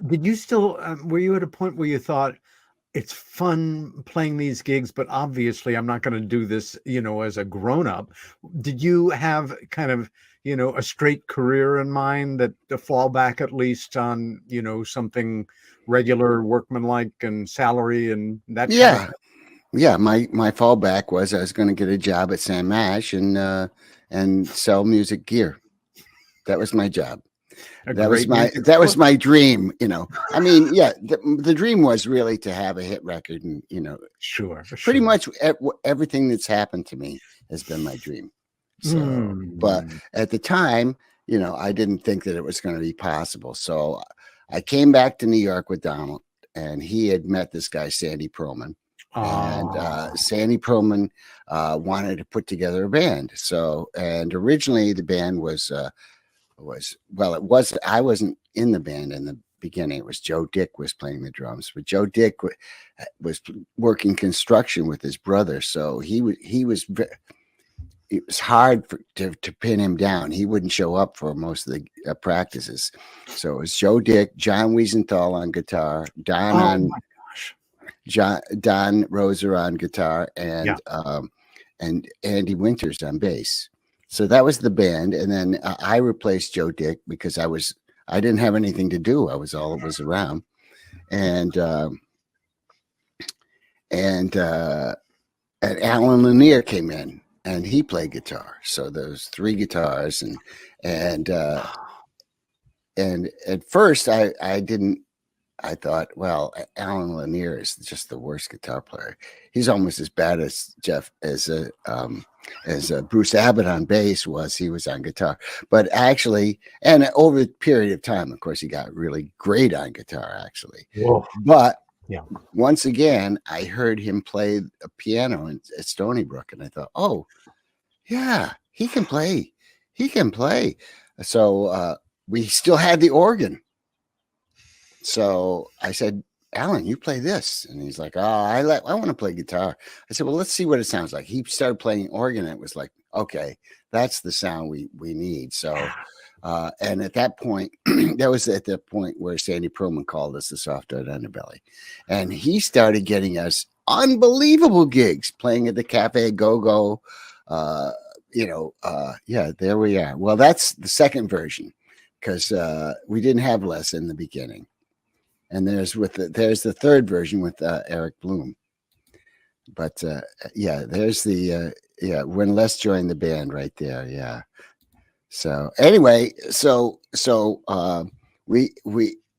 Did you still were you at a point where you thought it's fun playing these gigs, but obviously I'm not going to do this, as a grown up? Did you have kind of, a straight career in mind, that to fall back at least on, something regular, workmanlike, and salary and that? Yeah. Kind of Yeah. My fallback was I was going to get a job at Sam Ash and sell music gear. That was my job. That was my dream, I mean, yeah, the dream was really to have a hit record, and sure. Pretty much everything that's happened to me has been my dream. So, but at the time, I didn't think that it was going to be possible. So I came back to New York with Donald, and he had met this guy, Sandy Perlman. And Sandy Perlman wanted to put together a band. So, and originally the band I wasn't in the band in the beginning. It was Joe Dick was playing the drums, but Joe Dick was working construction with his brother. So it was hard to pin him down. He wouldn't show up for most of the practices. So it was Joe Dick, John Wiesenthal on guitar, Don Roser on guitar, and Andy Winters on bass. So that was the band. And then I replaced Joe Dick because I didn't have anything to do. I was all that was around. And Alan Lanier came in and he played guitar. So there was 3 guitars and at first I thought, well, Alan Lanier is just the worst guitar player. He's almost as bad as Bruce Abbott on bass was. He was on guitar, but actually, and over a period of time, of course, he got really great on guitar, actually. Whoa. But once again, I heard him play a piano at Stony Brook, and I thought, oh, yeah, he can play. He can play. So we still had the organ. So I said, Alan, you play this. And he's like, I want to play guitar. I said, well, let's see what it sounds like. He started playing organ. And it was like, okay, that's the sound we need. So, and at that point, that was at the point where Sandy Perlman called us the Soft-Eyed Underbelly. And he started getting us unbelievable gigs playing at the Cafe Go-Go. There we are. Well, that's the second version because we didn't have Les in the beginning. And there's the third version with Eric Bloom. But there's the when Les joined the band right there. Yeah. So anyway, so we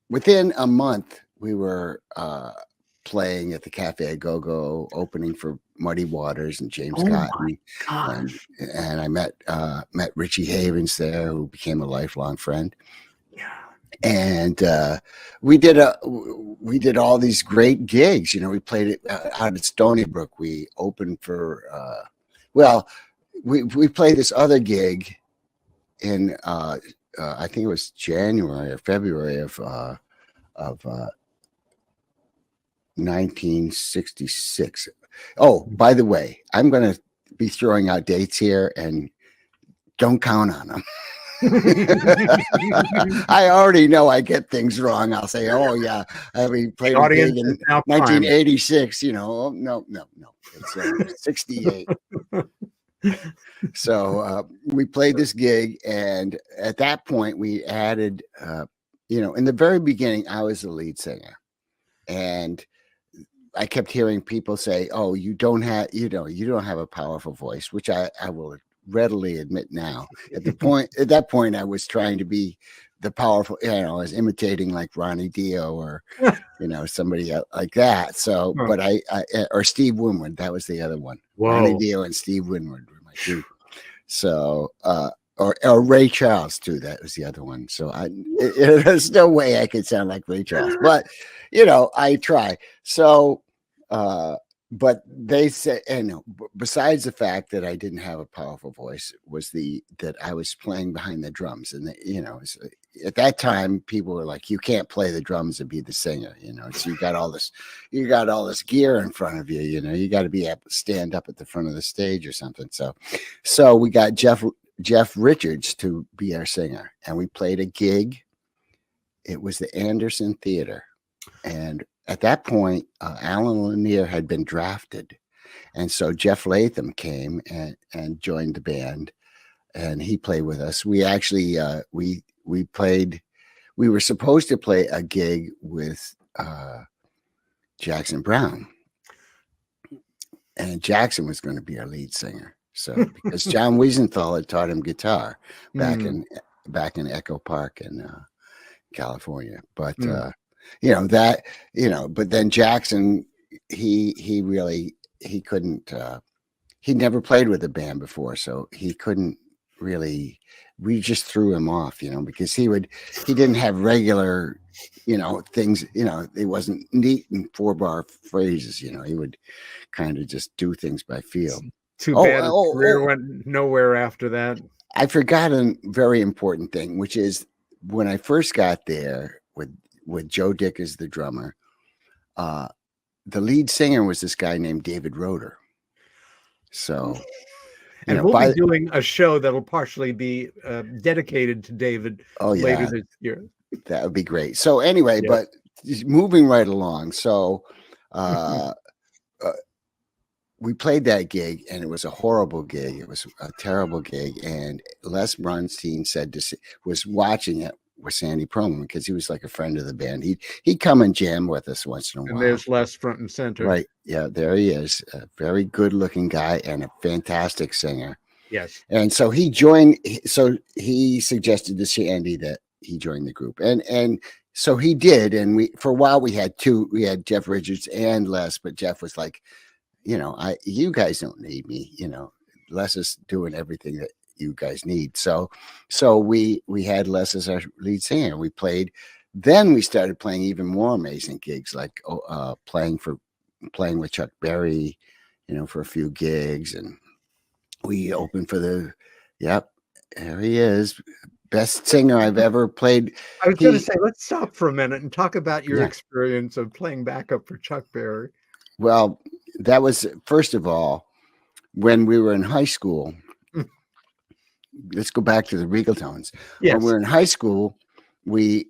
within a month we were playing at the Cafe Go-Go, opening for Muddy Waters and James Cotton. And I met Richie Havens there, who became a lifelong friend. And we did all these great gigs. You know, we played it out at Stony Brook. We opened for we played this other gig in I think it was January or February of 1966. Oh, by the way, I'm going to be throwing out dates here, and don't count on them. I already know I get things wrong. I'll say, oh yeah, we played a gig in 1986. You know, no, it's 68. So we played this gig, and at that point we added, in the very beginning, I was the lead singer, and I kept hearing people say, "Oh, you don't have a powerful voice," which I will readily admit now. At that point, I was trying to be the powerful. I was imitating like Ronnie Dio or somebody like that. So, but I or Steve Winwood. That was the other one. Whoa. Ronnie Dio and Steve Winwood were my two. So, or Ray Charles too. That was the other one. So there's no way I could sound like Ray Charles, but I try. So, but they said, and besides the fact that I didn't have a powerful voice, was that I was playing behind the drums, and at that time people were like, "You can't play the drums and be the singer," So you got all this gear in front of you, you got to be able to stand up at the front of the stage or something. So we got Jeff Richards to be our singer, and we played a gig. It was the Anderson Theater, and at that point, Alan Lanier had been drafted. And so Jeff Latham came and joined the band, and he played with us. We actually, we were supposed to play a gig with Jackson Browne. And Jackson was going to be our lead singer. So because John Wiesenthal had taught him guitar back in Echo Park in California. But but then Jackson, he couldn't, he never played with a band before, so he couldn't really we just threw him off, because he didn't have regular, things, it wasn't neat and 4-bar phrases, he would kind of just do things by feel. Too bad his career went nowhere after that. I forgot a very important thing, which is when I first got there with Joe Dick as the drummer, the lead singer was this guy named David Roeder. So, and we'll be doing a show that'll partially be dedicated to David later this year. That would be great. So anyway, but moving right along. So we played that gig, and it was a horrible gig. It was a terrible gig. And Les Brunstein was watching it with Sandy Perlman, because he was like a friend of the band. He'd come and jam with us once in a while. And there's Les front and center. Right. Yeah, there he is. A very good looking guy and a fantastic singer. Yes. And so he joined. So he suggested to Sandy that he join the group. And so he did. And for a while we had Jeff Richards and Les, but Jeff was like, you guys don't need me, Les is doing everything that you guys need. So we had Les as our lead singer. Then we started playing even more amazing gigs, like playing with Chuck Berry, for a few gigs. And we opened for there he is. Best singer I've ever played. I was going to say, let's stop for a minute and talk about your experience of playing backup for Chuck Berry. Well, that was, first of all, when we were in high school. Let's go back to the Regal Tones. Yes. When we were in high school, we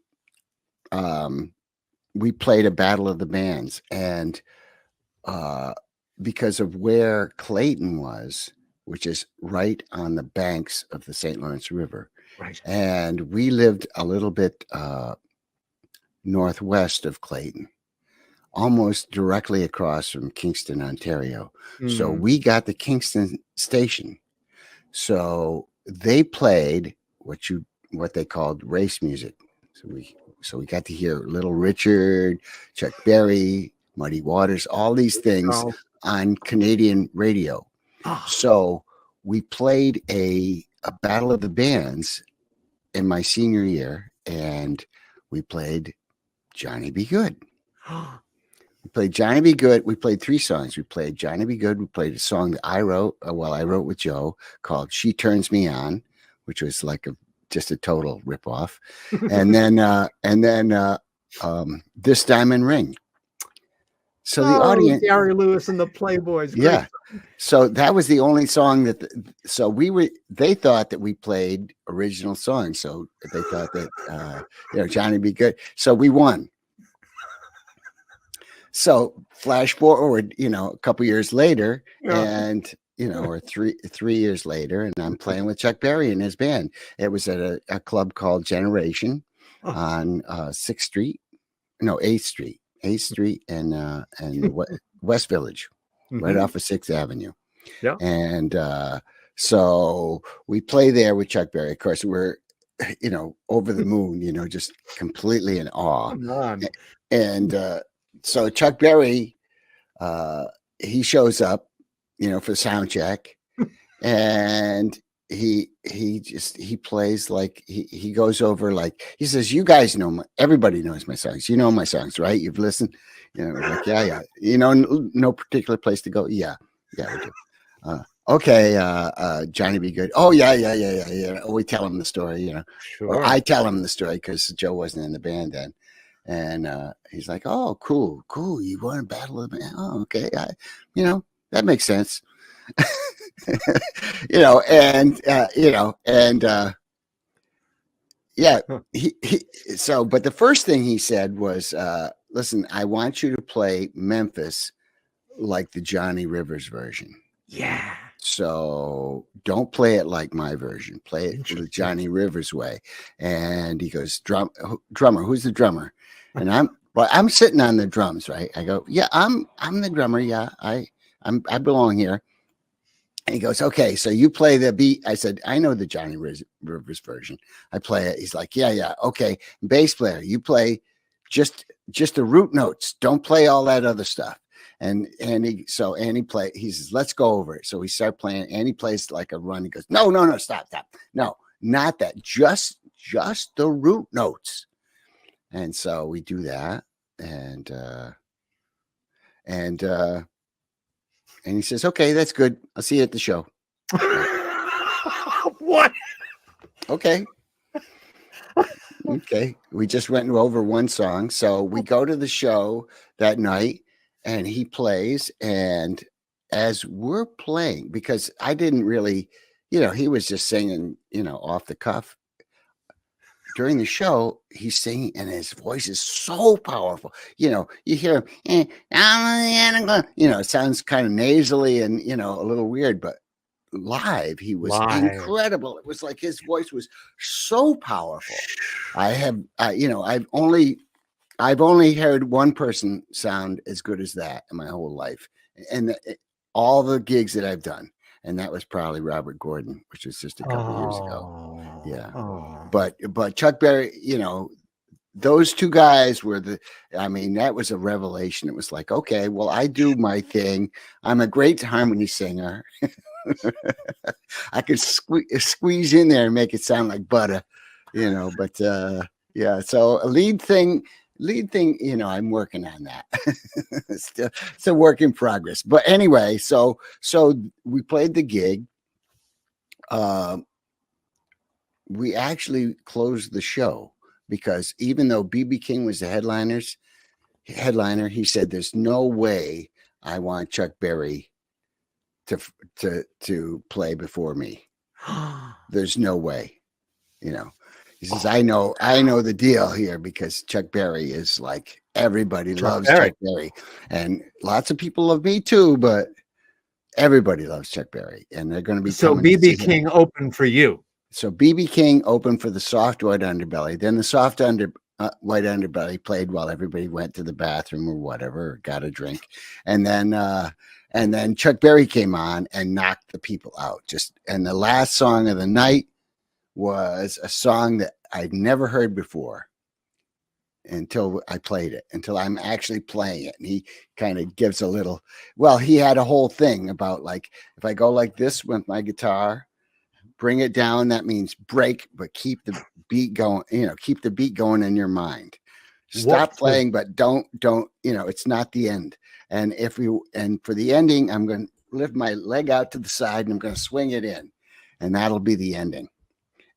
played a battle of the bands, and because of where Clayton was, which is right on the banks of the St. Lawrence River. Right. And we lived a little bit northwest of Clayton, almost directly across from Kingston, Ontario. So we got the Kingston station. So they played what they called race music. So we got to hear Little Richard, Chuck Berry, Muddy Waters, all these things on Canadian radio. So we played a battle of the bands in my senior year, and we played Johnny Be Good. We played Johnny Be Good. We played 3 songs. We played Johnny Be Good. We played a song that I wrote, I wrote with Joe, called She Turns Me On, which was like just a total ripoff. And then This Diamond Ring. So the audience, Gary Lewis and the Playboys. Yeah. So that was the only song they thought that we played original songs. So they thought that, Johnny Be Good. So we won. So flash forward, a couple years later, and or three years later, and I'm playing with Chuck Berry and his band. It was at a club called Generation on 8th Street, and West Village, right off of 6th Avenue. Yeah. And so we play there with Chuck Berry. Of course, we're over the moon, just completely in awe. Come on. And so Chuck Berry, he shows up, for sound check, and he plays like he goes over, like he says, "You guys know everybody knows my songs. You know my songs, right? You've listened." Like yeah. No particular place to go. Yeah, we do. Okay, Johnny Be Good. Oh yeah. We tell him the story, Sure. Or I tell him the story because Joe wasn't in the band then. And he's like, "Oh, cool. You want to battle of the band? Oh, okay. That makes sense." But the first thing he said was, "Listen, I want you to play Memphis like the Johnny Rivers version. Yeah. So don't play it like my version. Play it the Johnny Rivers way." And he goes, "Drummer, who's the drummer?" And I'm sitting on the drums, right? I go, "Yeah, I'm the drummer. Yeah, I belong here." And he goes, "Okay, so you play the beat." I said, "I know the Johnny Rivers version. I play it." He's like, "Yeah. Okay, bass player, you play just the root notes. Don't play all that other stuff." And he says, "Let's go over it." So we start playing, and he plays like a run. He goes, No, stop. No. not that, just the root notes. And so we do that, and he says, okay, that's good. I'll see you at the show. What? Okay. Okay. We just went over one song. So we go to the show that night, and he plays. And as we're playing, because I didn't really, he was just singing, off the cuff. During the show, he's singing, and his voice is so powerful. You hear him, it sounds kind of nasally and, a little weird, but live, he was incredible. It was like his voice was so powerful. I've only heard one person sound as good as that in my whole life, and all the gigs that I've done. And that was probably Robert Gordon, which was just a couple years ago. Yeah. But Chuck Berry, those two guys were that was a revelation. It was like, okay, well, I do my thing. I'm a great harmony singer. I could squeeze in there and make it sound like butter, but yeah. So a lead thing, I'm working on that. It's a work in progress. But anyway, so we played the gig. We actually closed the show because even though B.B. King was the headliner, he said, "There's no way I want Chuck Berry to play before me. There's no way." He says, I know the deal here because Chuck Berry is like, everybody loves Chuck Berry, and lots of people love me too, but everybody loves Chuck Berry, and they're going to be. So B.B. King opened for you. So B.B. King opened for the Soft White Underbelly. Then the Soft White Underbelly played while everybody went to the bathroom or whatever, or got a drink, and then Chuck Berry came on and knocked the people out. And the last song of the night was a song that I'd never heard before until I played it, until I'm actually playing it. And he kind of gives a little, he had a whole thing about like, if I go like this with my guitar, bring it down, that means break, but keep the beat going, keep the beat going in your mind. Stop playing, but don't, it's not the end. And for the ending, I'm going to lift my leg out to the side and I'm going to swing it in, and that'll be the ending.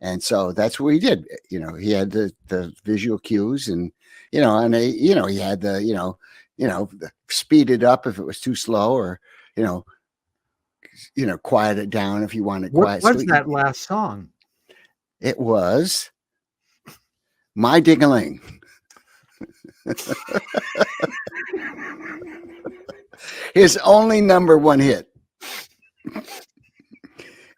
And so that's what he did. He had the visual cues, and he had the speed it up if it was too slow, or quiet it down if you wanted quiet. What's that last song? It was My Ding-a-Ling. His only #1 hit.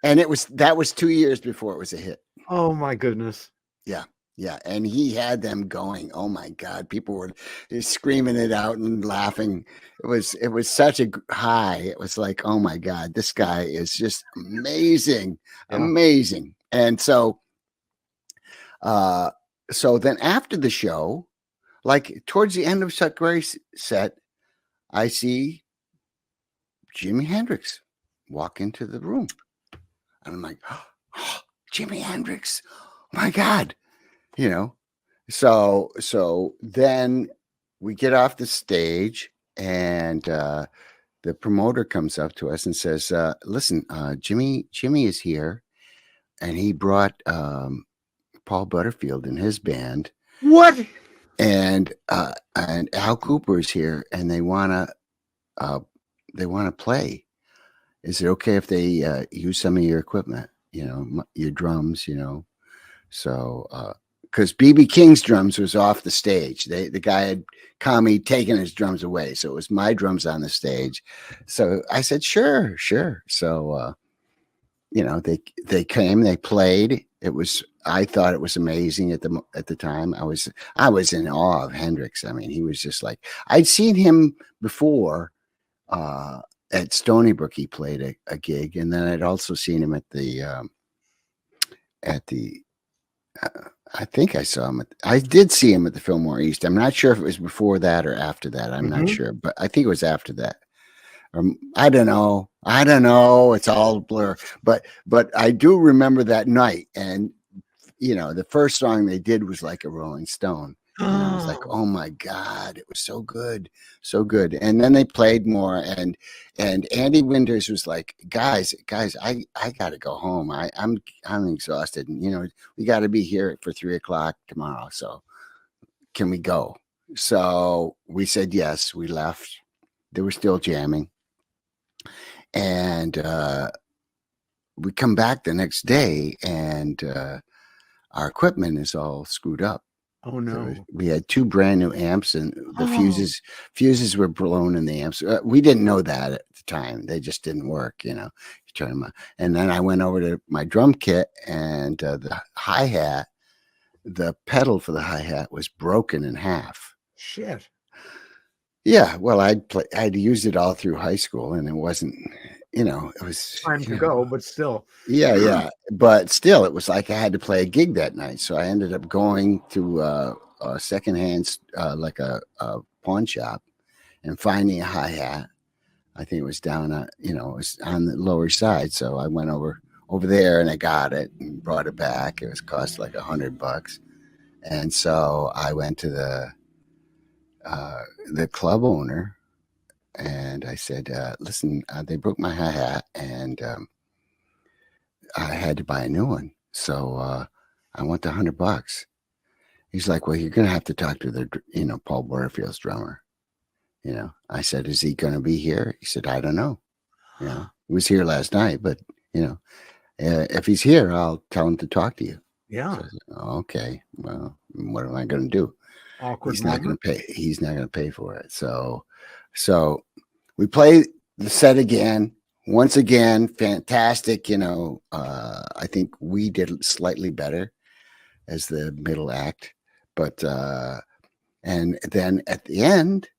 And that was 2 years before it was a hit. Oh my goodness. Yeah. Yeah. And he had them going. Oh my God. People were screaming it out and laughing. It was such a high. It was like, oh my God, this guy is just amazing. Yeah. Amazing. And so then after the show, like towards the end of Chuck Berry's set, I see Jimi Hendrix walk into the room. And I'm like, oh, Jimi Hendrix, oh my God, So then we get off the stage, and the promoter comes up to us and says, "Listen, Jimmy is here, and he brought Paul Butterfield and his band. What? And Al Cooper is here, and they wanna play. Is it okay if they use some of your equipment? Your drums, So, because B.B. King's drums was off the stage. The guy had Kami taken his drums away, so it was my drums on the stage. So I said, sure. So, they came, they played. I thought it was amazing at the time. I was in awe of Hendrix. I mean, he was just like, I'd seen him before. At Stony Brook, he played a gig, and then I'd also seen him at the I think I saw him. I did see him at the Fillmore East. I'm not sure if it was before that or after that. I'm not sure, but I think it was after that. I don't know. It's all a blur. But I do remember that night, and the first song they did was Like a Rolling Stone. And I was like, oh my God, it was so good, so good. And then they played more, and Andy Winters was like, guys, I gotta go home. I'm exhausted, and we got to be here for 3:00 tomorrow. So can we go? So we said yes. We left. They were still jamming, and we come back the next day, and our equipment is all screwed up. Oh no! So we had 2 brand new amps, and the fuses were blown in the amps. We didn't know that at the time; they just didn't work. You turn them on. And then I went over to my drum kit, and the hi-hat, the pedal for the hi-hat was broken in half. Shit. Yeah, well, I'd used it all through high school, and it wasn't. It was Time to go, but still. Yeah. But still, it was like I had to play a gig that night. So I ended up going to a secondhand, like a pawn shop, and finding a hi-hat. I think it was down, it was on the lower side. So I went over there, and I got it and brought it back. It was cost like $100. And so I went to the club owner, and I said, listen, they broke my hi-hat, and I had to buy a new one. So I want the $100. He's like, well, you're going to have to talk to the, Paul Butterfield's drummer. I said, is he going to be here? He said, I don't know. He was here last night, but, if he's here, I'll tell him to talk to you. Yeah. So I said, okay, well, what am I going to do? Awkward. He's not going to pay. He's not going to pay for it. So we play the set again. Once again, fantastic. I think we did slightly better as the middle act, but and then at the end,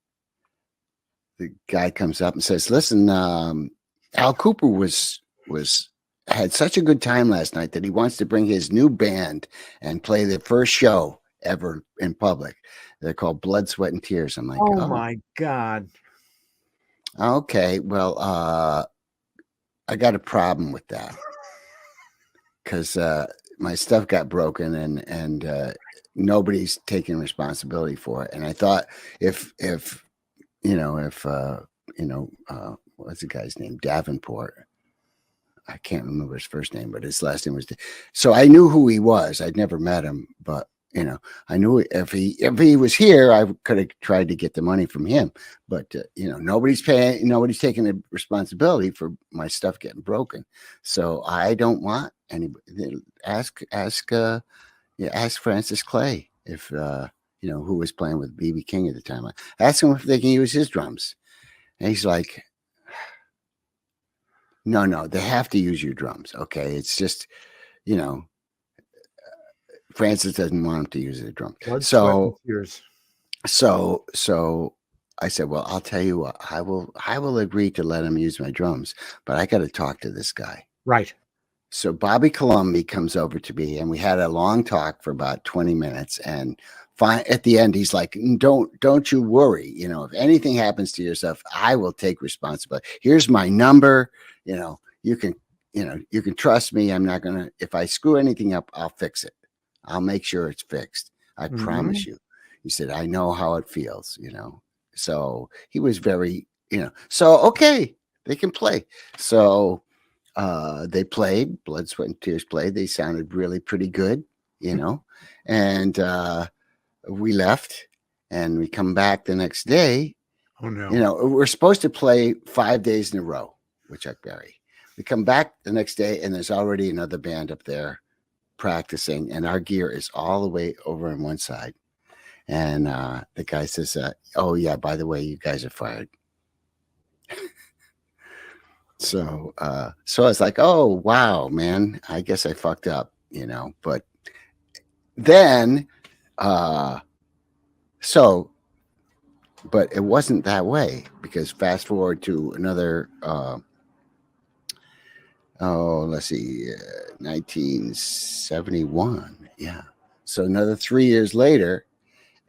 the guy comes up and says, "Listen, Al Cooper had such a good time last night that he wants to bring his new band and play the first show ever in public. They're called Blood, Sweat, and Tears." I'm like, oh my God. Okay, well, I got a problem with that because my stuff got broken, and nobody's taking responsibility for it. And I thought if what's the guy's name? Davenport. I can't remember his first name, but his last name was. So I knew who he was. I'd never met him, but I knew if he was here, I could have tried to get the money from him. But nobody's paying. Nobody's taking the responsibility for my stuff getting broken. So I don't want anybody. Ask Francis Clay if who was playing with B.B. King at the time. Ask him if they can use his drums, and he's like, No, they have to use your drums. Okay, it's just Francis doesn't want him to use the drum. So I said, well, I'll tell you what, I will agree to let him use my drums, but I got to talk to this guy. Right. So Bobby Colombi comes over to me, and we had a long talk for about 20 minutes. And at the end, he's like, don't you worry. If anything happens to yourself, I will take responsibility. Here's my number. You can trust me. I'm not going to, if I screw anything up, I'll fix it. I'll make sure it's fixed. I promise you. He said, I know how it feels, So he was very, so, okay, they can play. So they played, Blood, Sweat, and Tears played. They sounded really pretty good, and we left, and we come back the next day. Oh, no. We're supposed to play 5 days in a row with Chuck Berry. We come back the next day, and there's already another band up there practicing, and our gear is all the way over on one side. And the guy says, oh yeah, by the way, you guys are fired. So I was like, oh wow, man, I guess I fucked up, but then but it wasn't that way, because fast forward to another let's see, 1971. Yeah. So another 3 years later,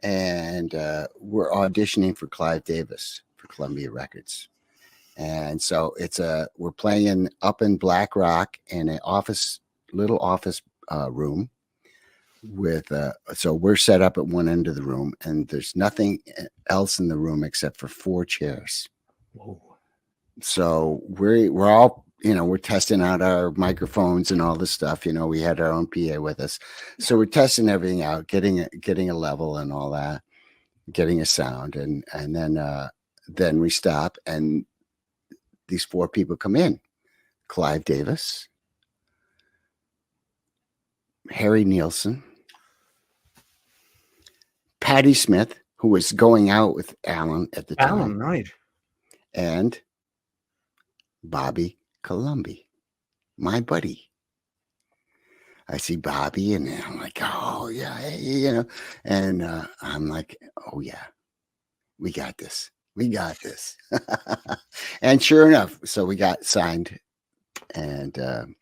and we're auditioning for Clive Davis for Columbia Records. And so we're playing up in Black Rock in an little office room with, so we're set up at one end of the room, and there's nothing else in the room except for 4 chairs. Whoa. So we're all, we're testing out our microphones and all this stuff. We had our own PA with us. So we're testing everything out, getting a level and all that, getting a sound. And then we stop, and these 4 people come in: Clive Davis, Harry Nielsen, Patti Smith, who was going out with Alan at the time. Alan, right. And Bobby Colombi, my buddy. I see Bobby, and I'm like, oh, yeah, hey, and I'm like, oh, yeah, we got this. We got this. And sure enough, so we got signed, and the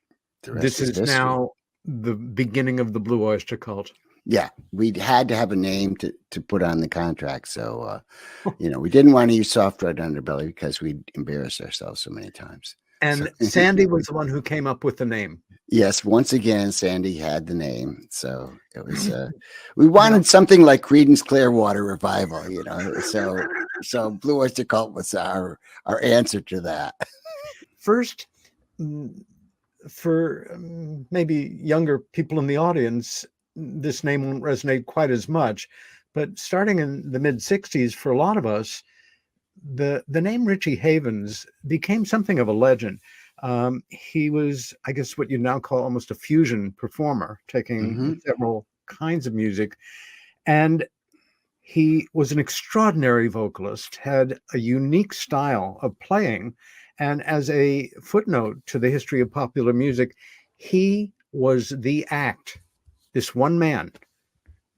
rest This is now the beginning of the Blue Oyster Cult. Yeah, we had to have a name to put on the contract. So, we didn't want to use Soft Red Underbelly because we'd embarrassed ourselves so many times. And Sandy was the one who came up with the name. Yes, once again, Sandy had the name. So it was, we wanted something like Creedence Clearwater Revival, so Blue Oyster Cult was our answer to that. First, for maybe younger people in the audience, this name won't resonate quite as much, but starting in the mid 60s, for a lot of us, the name Richie Havens became something of a legend. He was, I guess, what you now call almost a fusion performer, taking several kinds of music. And he was an extraordinary vocalist, had a unique style of playing. And as a footnote to the history of popular music, he was the act, this one man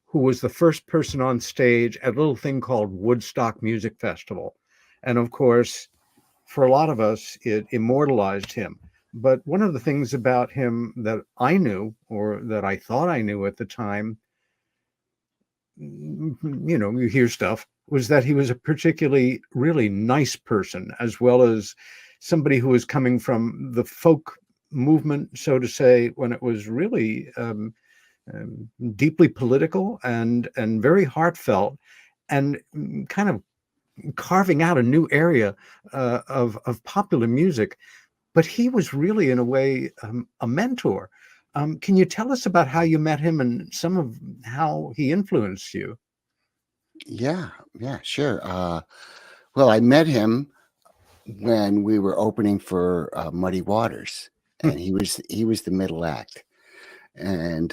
who was the first person on stage at a little thing called Woodstock Music Festival. And of course, for a lot of us, it immortalized him. But one of the things about him that I knew, or that I thought I knew at the time, you hear stuff, was that he was a particularly really nice person, as well as somebody who was coming from the folk movement, so to say, when it was really deeply political and very heartfelt, and kind of carving out a new area of popular music. But he was really, in a way, a mentor. Can you tell us about how you met him and some of how he influenced you? Yeah, sure. Well, I met him when we were opening for Muddy Waters, and he was the middle act. And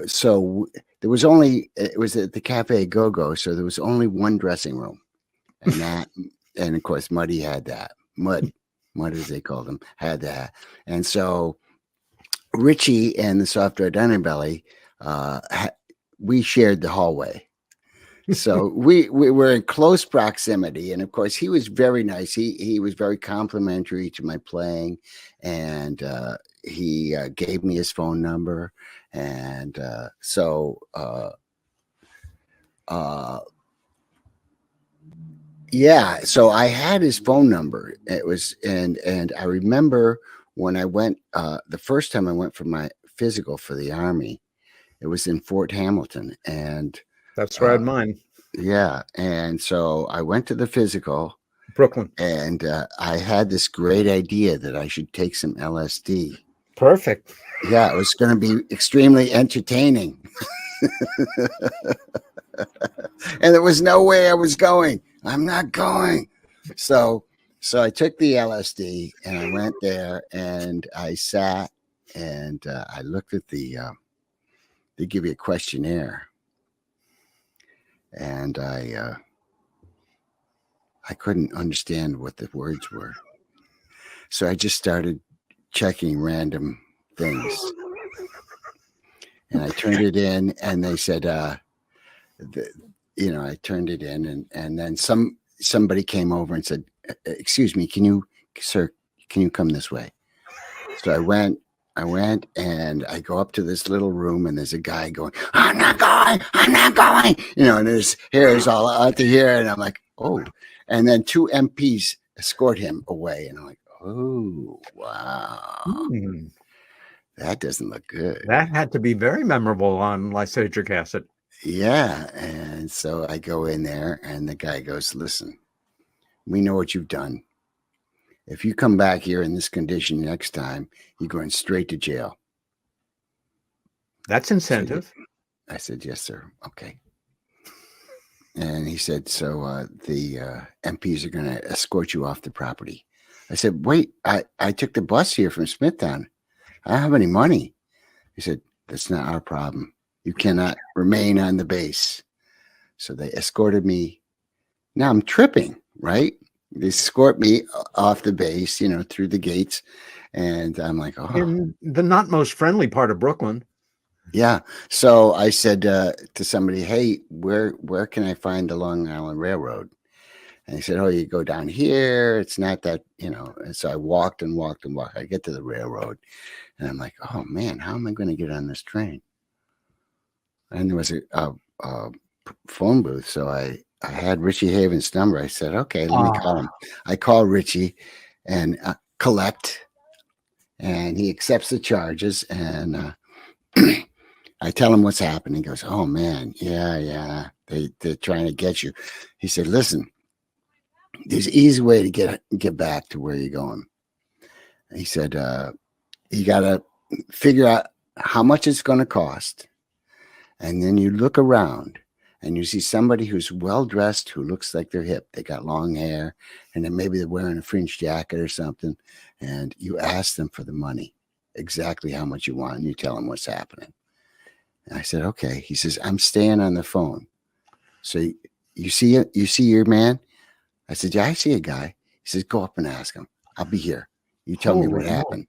so it was at the Cafe Go-Go, so there was only one dressing room, and of course Muddy had that. Mud as they called him, had that. And so Richie and the Soft Red Underbelly, we shared the hallway. So we were in close proximity, and of course he was very nice. He was very complimentary to my playing, and he gave me his phone number, and so I had his phone number. It was, and I remember when I went the first time I went for my physical for the Army, it was in Fort Hamilton, and that's where I had mine. Yeah, and so I went to the physical, Brooklyn, and I had this great idea that I should take some LSD. Perfect. Yeah, it was going to be extremely entertaining. And there was no way I was going. I'm not going. So I took the LSD, and I went there, and I sat, and I looked at they give you a questionnaire, and I couldn't understand what the words were. So I just started checking random things, and I turned it in, and they said, I turned it in, and then somebody came over and said, excuse me, sir, can you come this way? So I went, and I go up to this little room, and there's a guy going, I'm not going, and his hair is all out to here, and I'm like, oh. And then 2 MPs escort him away. And I'm like, oh, wow. Hmm. That doesn't look good. That had to be very memorable on lysergic acid. Yeah. And so I go in there and the guy goes, listen, we know what you've done. If you come back here in this condition next time, you're going straight to jail. That's incentive. I said, yes, sir. Okay. And he said, so the MPs are going to escort you off the property. I said, wait, I took the bus here from Smithtown. I don't have any money. He said, that's not our problem. You cannot remain on the base. So they escorted me. Now I'm tripping, right? They escort me off the base, through the gates. And I'm like, oh. In the not most friendly part of Brooklyn. Yeah. So I said to somebody, hey, where can I find the Long Island Railroad? And he said, oh, you go down here. It's not that, And so I walked and walked and walked. I get to the railroad and I'm like, oh, man, how am I going to get on this train? And there was a phone booth. So I had Richie Haven's number. I said, okay, let me call him. I call Richie and collect. And he accepts the charges. And I tell him what's happening. He goes, oh, man, yeah. They're trying to get you. He said, listen, there's an easy way to get back to where you're going. He said, you got to figure out how much it's going to cost. And then you look around and you see somebody who's well-dressed, who looks like they're hip. They got long hair, and then maybe they're wearing a fringe jacket or something. And you ask them for the money, exactly how much you want, and you tell them what's happening. And I said, okay. He says, I'm staying on the phone. So you see your man? I said, yeah, I see a guy. He says, go up and ask him. I'll be here. You tell me what happened.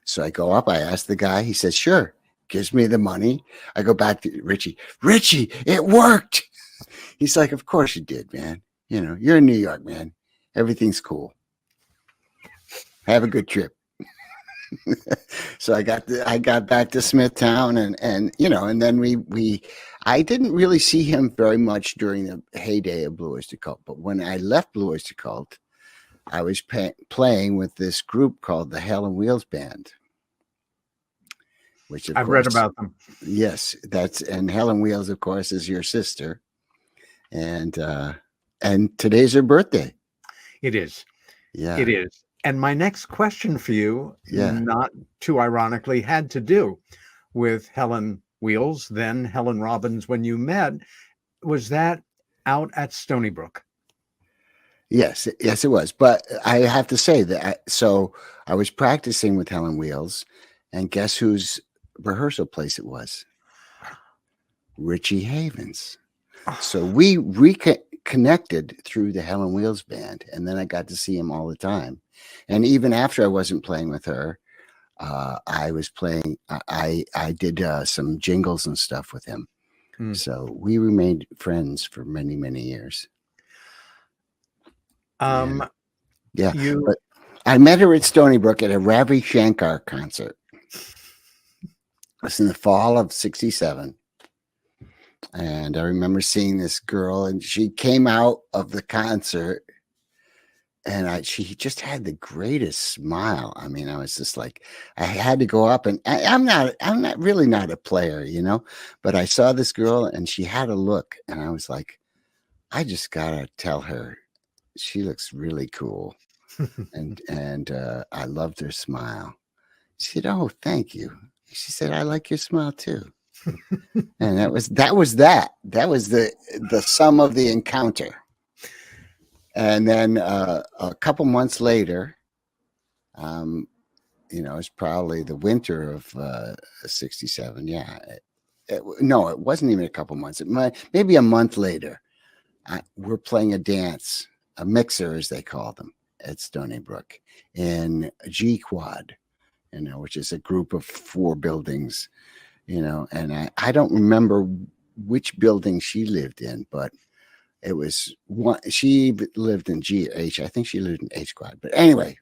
So I go up. I ask the guy. He says, sure. Gives me the money. I go back to Richie. Richie, it worked. He's like, of course you did, man. You're in New York, man. Everything's cool. Have a good trip. So I got back to Smithtown and then I didn't really see him very much during the heyday of Blue Oyster Cult. But when I left Blue Oyster Cult, I was playing with this group called the Hell on Wheels Band. Which I've read about them. Yes, and Helen Wheels, of course, is your sister, and today's her birthday. It is. Yeah, it is. And my next question for you, not too ironically, had to do with Helen Wheels, then Helen Robbins. When you met, was that out at Stony Brook? Yes, it was. But I have to say that I was practicing with Helen Wheels, and guess whose rehearsal place it was? Richie Haven's. So we reconnected through the Helen Wheels Band, and then I got to see him all the time. And even after I wasn't playing with her, I was playing. I did some jingles and stuff with him. So we remained friends for many, many years. But I met her at Stony Brook at a Ravi Shankar concert. It was in the fall of '67. And I remember seeing this girl, and she came out of the concert, and she just had the greatest smile. I mean, I was just like, I had to go up, and I'm not really not a player, but I saw this girl, and she had a look, and I was like, I just gotta tell her, she looks really cool, and I loved her smile. She said, "Oh, thank you." She said, "I like your smile too." And that was the sum of the encounter. And then a couple months later, it's probably the winter of '67. Yeah, no, it wasn't even a couple months. Maybe a month later. We're playing a dance, a mixer as they call them, at Stony Brook in G Quad, which is a group of 4 buildings. And I don't remember which building she lived in, but it was one. She lived in GH. I think she lived in H Quad. But anyway,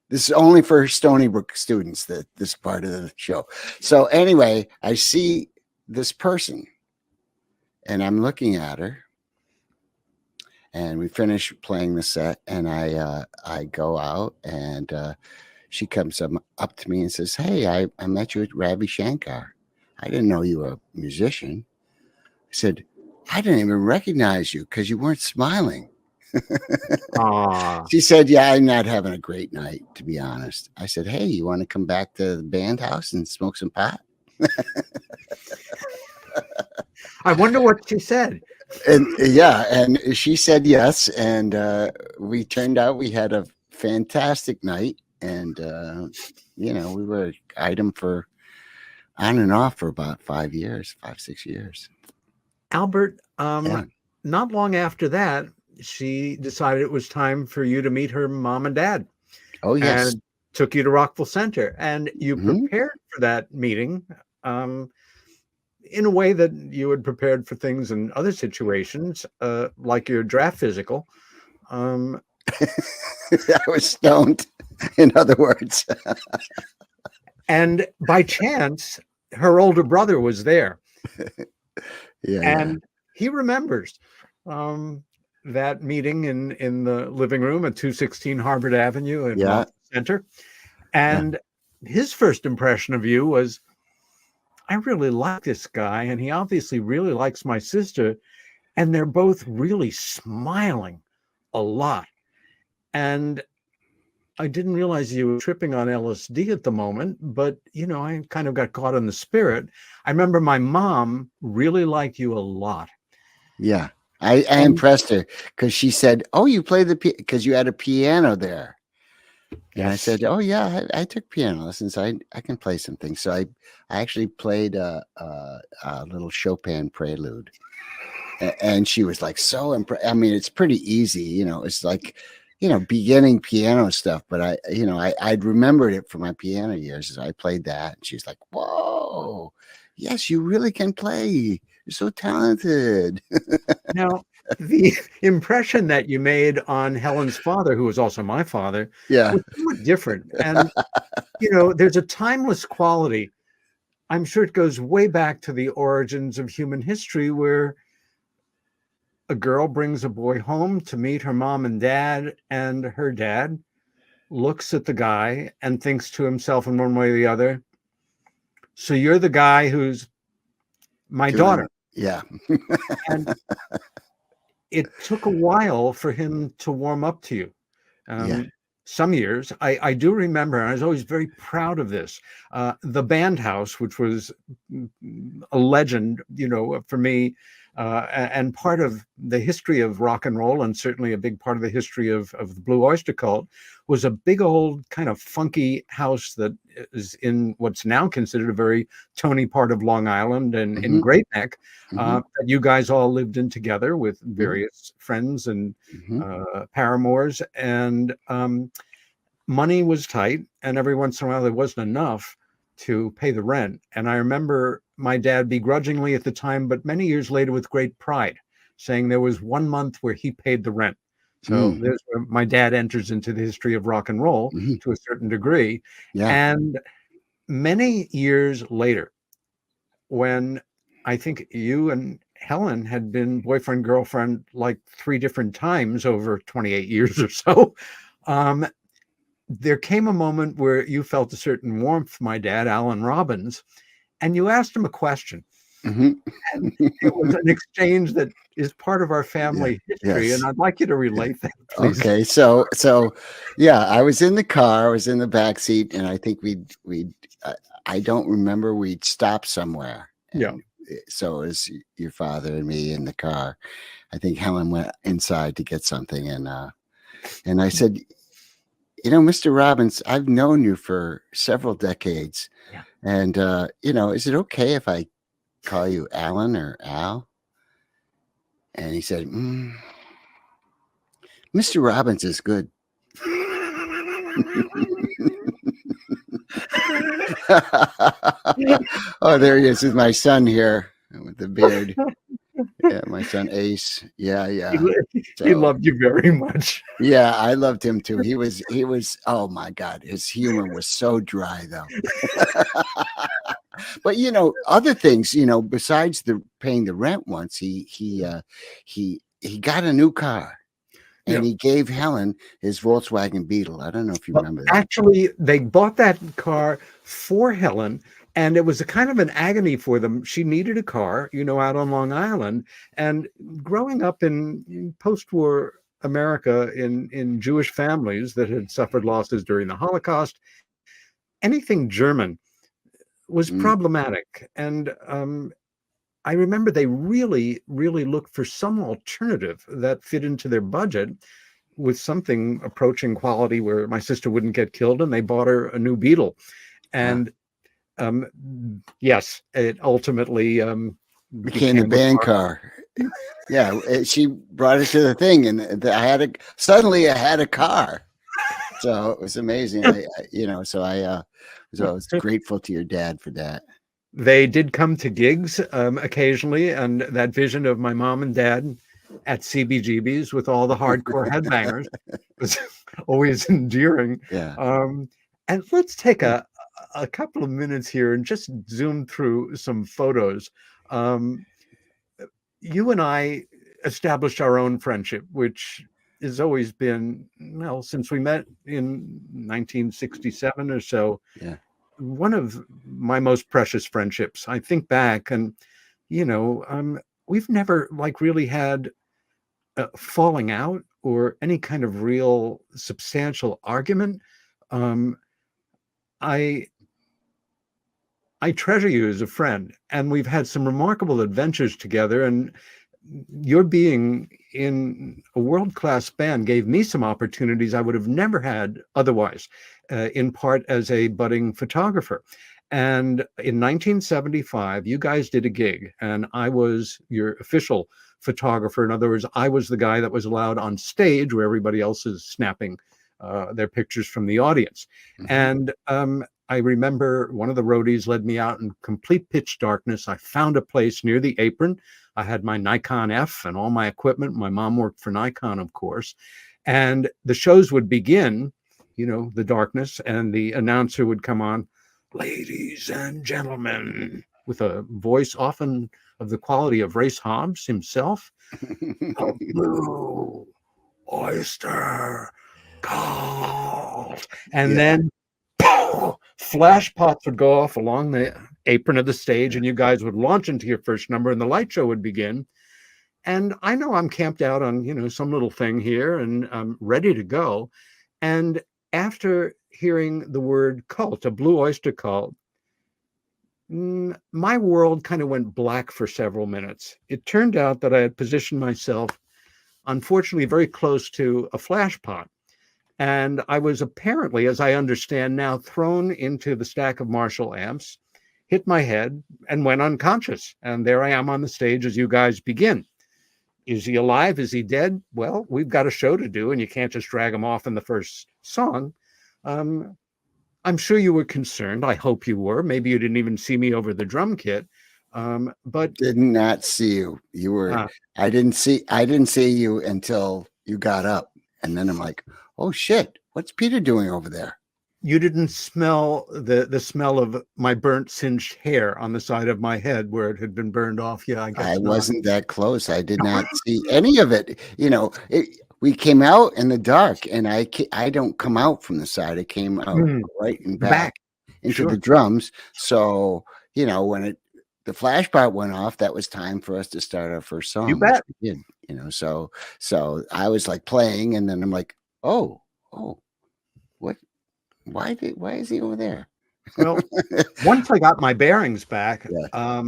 this is only for Stony Brook students, this part of the show. So anyway, I see this person, and I'm looking at her, And we finish playing the set, and I go out, and she comes up to me and says, "Hey, I met you at Ravi Shankar. I didn't know you were a musician." I said, "I didn't even recognize you because you weren't smiling." She said, "Yeah, I'm not having a great night, to be honest." I said, "Hey, you want to come back to the band house and smoke some pot?" I wonder what she said. And yeah, and she said yes, and we turned out we had a fantastic night, and we were item for on and off for about 5 years, 5-6 years. Albert, not long after that, she decided it was time for you to meet her mom and dad. Oh, yes. And took you to Rockville Center, and you prepared for that meeting in a way that you had prepared for things in other situations, like your draft physical. I was stoned, in other words. And by chance, her older brother was there. And he remembers that meeting in the living room at 216 Harvard Avenue in Rockville Center. And his first impression of you was, I really like this guy, and he obviously really likes my sister, and they're both really smiling a lot. And I didn't realize you were tripping on LSD at the moment, but, I kind of got caught in the spirit. I remember my mom really liked you a lot. Yeah, I impressed her because she said, "Oh, you play because you had a piano there." And I said, "Oh yeah, I took piano lessons. I can play some things." So I actually played a little Chopin prelude, and she was like so impressed. I mean, it's pretty easy, It's like, beginning piano stuff. But I'd remembered it from my piano years. So I played that, and she's like, "Whoa, yes, you really can play. You're so talented." Now, the impression that you made on Helen's father, who was also my father, was somewhat different. And, there's a timeless quality. I'm sure it goes way back to the origins of human history, where a girl brings a boy home to meet her mom and dad, and her dad looks at the guy and thinks to himself in one way or the other, so you're the guy who's my daughter. Yeah. And it took a while for him to warm up to you. Some years, I do remember, and I was always very proud of this, the band house, which was a legend, for me, and part of the history of rock and roll, and certainly a big part of the history of the Blue Oyster Cult, was a big old kind of funky house that is in what's now considered a very Tony part of Long Island and in Great Neck, that you guys all lived in together with various friends and paramours, and money was tight, and every once in a while there wasn't enough to pay the rent. And I remember my dad begrudgingly at the time, but many years later with great pride, saying there was 1 month where he paid the rent. So there's where my dad enters into the history of rock and roll to a certain degree. And many years later, when I think you and Helen had been boyfriend, girlfriend like 3 different times over 28 years or so, there came a moment where you felt a certain warmth, my dad, Alan Robbins, and you asked him a question. And it was an exchange that is part of our family history, and I'd like you to relate that, please. Okay, so I was in the car, I was in the back seat, and I think I don't remember, we'd stopped somewhere. So it was your father and me in the car. I think Helen went inside to get something, and I said, Mr. Robbins, I've known you for several decades, and is it okay if I call you Alan or Al? And he said, Mr. Robbins is good. Oh, there he is with my son here with the beard. Yeah, my son Ace. Yeah. He loved you very much. Yeah, I loved him too. He was, oh my God, his humor was so dry though. But other things, besides the paying the rent once, he got a new car. and Yeah. he gave Helen his Volkswagen Beetle. I don't know if you Well, remember that. actually, they bought that car for Helen, and it was a kind of an agony for them. She needed a car, out on Long Island. And growing up in post-war America in Jewish families that had suffered losses during the Holocaust, anything German was Mm, problematic. And I remember they really, really looked for some alternative that fit into their budget with something approaching quality where my sister wouldn't get killed, and they bought her a new Beetle. wow. And yes, it ultimately Became the became a band car. car. Yeah, she brought it to the thing, and suddenly I had a car. So it was amazing. So I was grateful to your dad for that. They did come to gigs occasionally, and that vision of my mom and dad at CBGB's with all the hardcore headbangers was always endearing. Yeah. And let's take a couple of minutes here and just zoom through some photos. You and I established our own friendship, which has always been, well, since we met in 1967 or so, Yeah. one of my most precious friendships. I think back and, we've never really had falling out or any kind of real substantial argument. I treasure you as a friend, and we've had some remarkable adventures together. And your being in a world-class band gave me some opportunities I would have never had otherwise, in part as a budding photographer. And in 1975, you guys did a gig, and I was your official photographer. In other words, I was the guy that was allowed on stage where everybody else is snapping their pictures from the audience. Mhm. And I remember one of the roadies led me out in complete pitch darkness. I found a place near the apron. I had my Nikon F and all my equipment. My mom worked for Nikon, of course. And the shows would begin, the darkness, and the announcer would come on, "Ladies and gentlemen," with a voice often of the quality of Race Hobbs himself. "A blue oyster cult." And Yeah. then flash pots would go off along the apron of the stage, and you guys would launch into your first number, and the light show would begin. And I know I'm camped out on, some little thing here, and I'm ready to go. And after hearing the word cult, a blue oyster cult, my world kind of went black for several minutes. It turned out that I had positioned myself, unfortunately, very close to a flash pot. And I was apparently, as I understand now, thrown into the stack of Marshall amps, hit my head, and went unconscious. And there I am on the stage as you guys begin. Is he alive? Is he dead? Well, we've got a show to do, and you can't just drag him off in the first song. I'm sure you were concerned. I hope you were. Maybe you didn't even see me over the drum kit. But Did not see you. You were. I didn't see you until you got up, and then I'm like, "Oh shit! What's Peter doing over there?" you didn't smell the smell of my burnt, singed hair on the side of my head where it had been burned off. Yeah, I guess I not. wasn't that close. I did not see any of it. We came out in the dark, and I don't come out from the side. I came out right and back into Sure. the drums. So when the flash part went off, that was time for us to start our first song. You bet. We did, so I was like playing, and then I'm like, oh, what? Why is he over there? Well, once I got my bearings back, Yeah.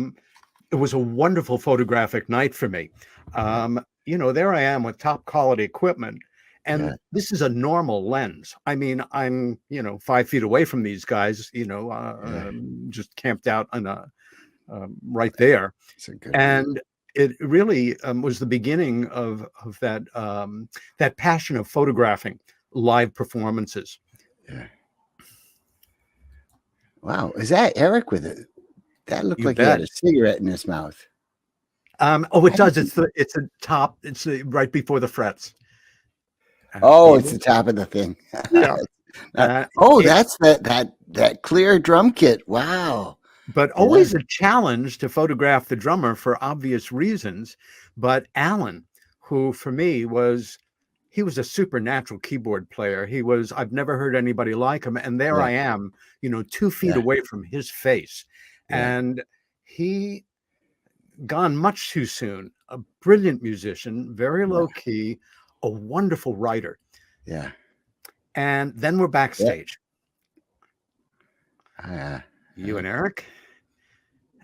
it was a wonderful photographic night for me. There I am with top quality equipment, and Yeah. this is a normal lens. I mean, I'm 5 feet away from these guys, just camped out on a right there, It's a good and it really was the beginning of that passion of photographing live performances. Yeah. Wow, is that Eric with it? That looked You like he had bet. a cigarette in his mouth. It does. It's a top. It's right before the frets. Oh, it's the top of the thing. Yeah. That's that clear drum kit. Wow. But always a challenge to photograph the drummer for obvious reasons. But Alan, who for me was he was a supernatural keyboard player. I've never heard anybody like him. And there Yeah. I am, 2 feet Yeah. away from his face. Yeah. And he gone much too soon. A brilliant musician, very low key, a wonderful writer. Yeah. And then we're backstage. You and Eric,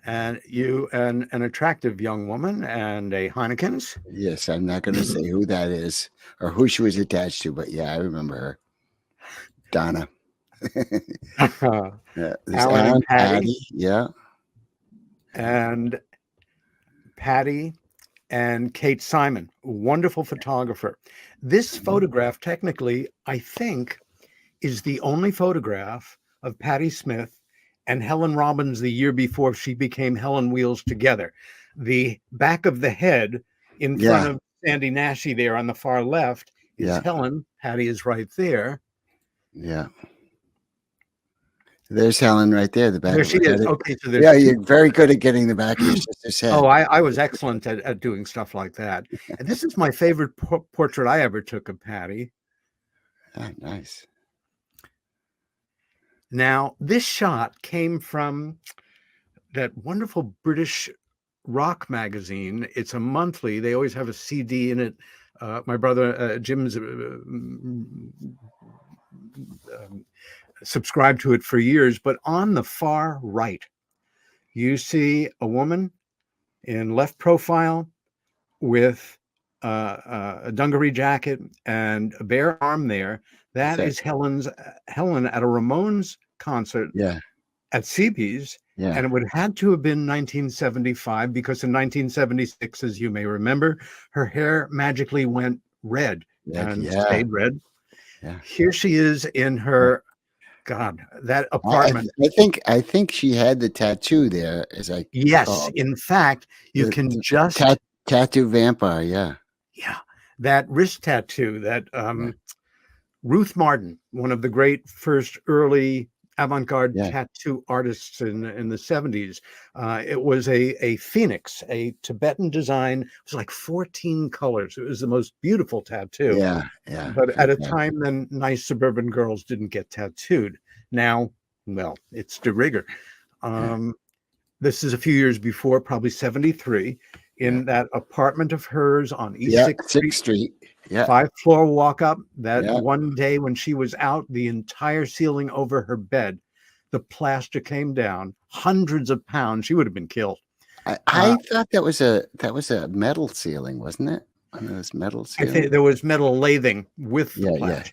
and you and an attractive young woman and a Heineken's. Yes, I'm not going to say who that is or who she was attached to, but yeah, I remember her. Donna. Yeah, Alan and Patty. Yeah. And Patty and Kate Simon, wonderful photographer. This photograph, technically, I think, is the only photograph of Patti Smith and Helen Robbins the year before she became Helen Wheels together. The back of the head in front of Sandy Nashi there on the far left is Helen. Patti is right there. Yeah. There's Helen right there. The back. There she is. Okay, so there's you're very good at getting the back of your sister's head. Oh, I was excellent at doing stuff like that. And this is my favorite portrait I ever took of Patti. Ah, nice. Now, this shot came from that wonderful British rock magazine. It's a monthly. They always have a CD in it. My brother Jim's subscribed to it for years. But on the far right, you see a woman in left profile with a dungaree jacket and a bare arm there. That is Helen at a Ramones concert at CB's. Yeah. And it would have had to have been 1975 because in 1976, as you may remember, her hair magically went red and stayed red. Yeah. Here she is in her, God, that apartment. I think she had the tattoo there. Yes, in fact, you can just tattoo vampire. Yeah. Yeah, that wrist tattoo that Ruth Martin, one of the great first early avant-garde tattoo artists in the 70s. It was a phoenix, a Tibetan design. It was like 14 colors. It was the most beautiful tattoo. Yeah, yeah. But at a time then nice suburban girls didn't get tattooed. Now, well, it's de rigueur. This is a few years before, probably 73, in that apartment of hers on East 6th Street. Yeah. 5-floor walk up. That one day when she was out, the entire ceiling over her bed, the plaster came down, hundreds of pounds. She would have been killed. I thought that was a metal ceiling, wasn't it? One of those metal ceilings. I think there was metal lathing with the plaster.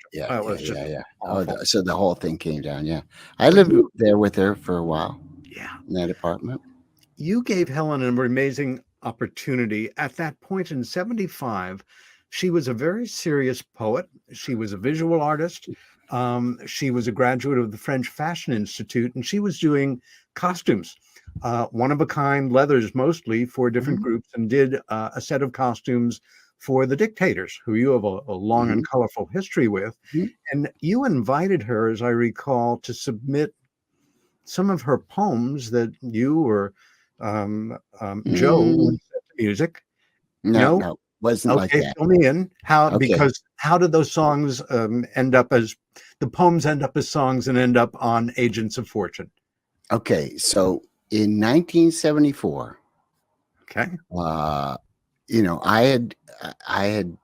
So the whole thing came down. Yeah, I lived there with her for a while. Yeah, in that apartment. You gave Helen an amazing opportunity at that point in 75. She was a very serious poet. She was a visual artist. She was a graduate of the French Fashion Institute, and she was doing costumes, one-of-a-kind leathers mostly for different groups, and did a set of costumes for the dictators, who you have a long and colorful history with. And you invited her, as I recall, to submit some of her poems that you or Joe set to music. No. Wasn't like that. Fill me in. Because how did those songs end up as the poems end up as songs and end up on Agents of Fortune? Okay, so in 1974, I had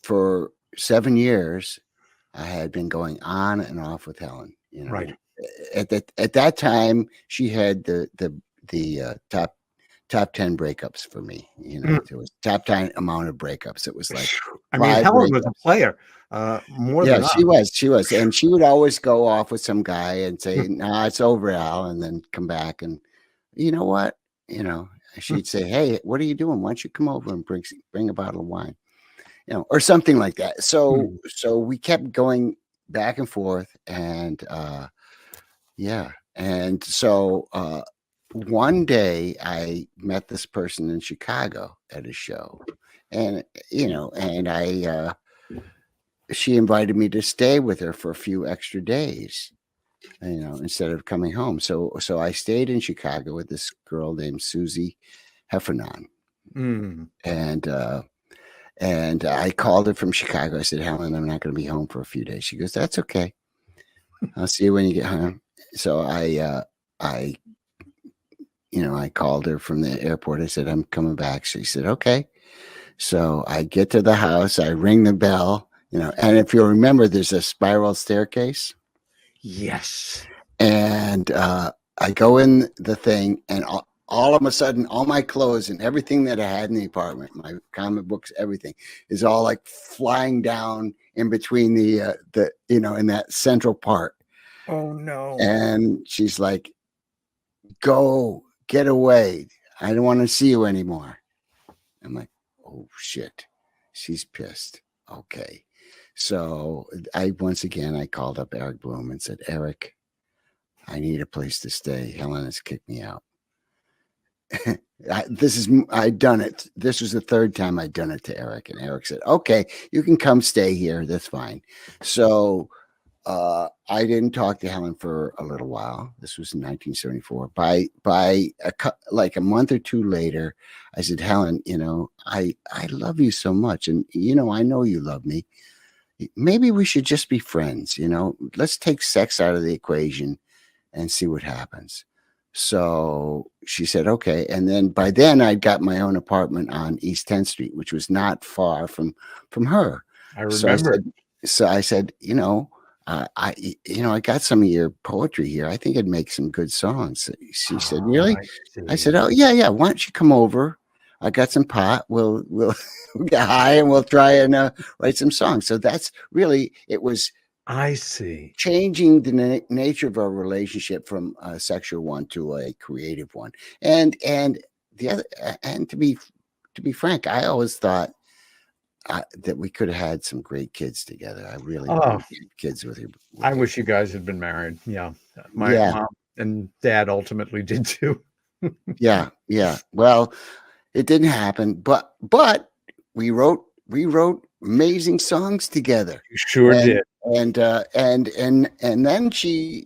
for 7 years, I had been going on and off with Helen. Right. At that time, she had the top 10 breakups for me. There was top 10 amount of breakups. It was like, Helen was a player. More than she was, and she would always go off with some guy and say, "Nah, it's over, Al," and then come back and, you know what, she'd say, "Hey, what are you doing? Why don't you come over and bring a bottle of wine?" Or something like that. So we kept going back and forth, and and so one day I met this person in Chicago at a show, and she invited me to stay with her for a few extra days, instead of coming home. So I stayed in Chicago with this girl named Susie Heffernan, and And I called her from Chicago. I said, Helen, I'm not going to be home for a few days. She goes, that's okay. I'll see you when you get home. So I called her from the airport. I said, I'm coming back. She said, okay. So I get to the house. I ring the bell, and if you'll remember, there's a spiral staircase. Yes. And I go in the thing, and all of a sudden, all my clothes and everything that I had in the apartment, my comic books, everything is all like flying down in between the in that central part. Oh no. And she's like, go, get away. I don't want to see you anymore. I'm like, oh shit. She's pissed. Okay. So I called up Eric Bloom and said, Eric, I need a place to stay. Helen has kicked me out. I'd done it. This was the third time I'd done it to Eric, and Eric said, okay, you can come stay here. That's fine. So I didn't talk to Helen for a little while. This was in 1974. By a month or two later, I said, Helen, I love you so much, and I know you love me. Maybe we should just be friends. Let's take sex out of the equation and see what happens. So she said, okay. And then by then I'd got my own apartment on East 10th Street, which was not far from her. I remember. So I said, I got some of your poetry here. I think it'd make some good songs. She said, really? I said, oh yeah. Why don't you come over? I got some pot. We'll get high and we'll try and write some songs. So that's really, it was, I see, changing the nature of our relationship from a sexual one to a creative one. And the other, and to be frank, I always thought that we could have had some great kids together. I really wanted kids with you. I wish you guys had been married. Yeah. My mom and dad ultimately did too. Yeah. Well, it didn't happen, but we wrote amazing songs together. You sure did. And then she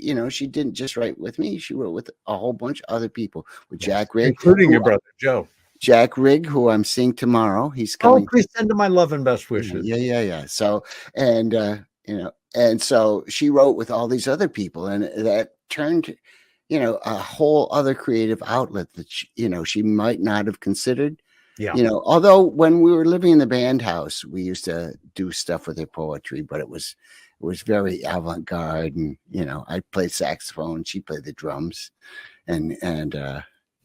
didn't just write with me. She wrote with a whole bunch of other people, with Jack Rigg, including your brother Joe. Jack Rigg, who I'm seeing tomorrow. He's coming. Oh, please send him my love and best wishes. Yeah. So and so she wrote with all these other people, and that turned a whole other creative outlet that she might not have considered. Yeah. Although when we were living in the band house, we used to do stuff with her poetry, but it was very avant-garde, and I played saxophone, she played the drums, and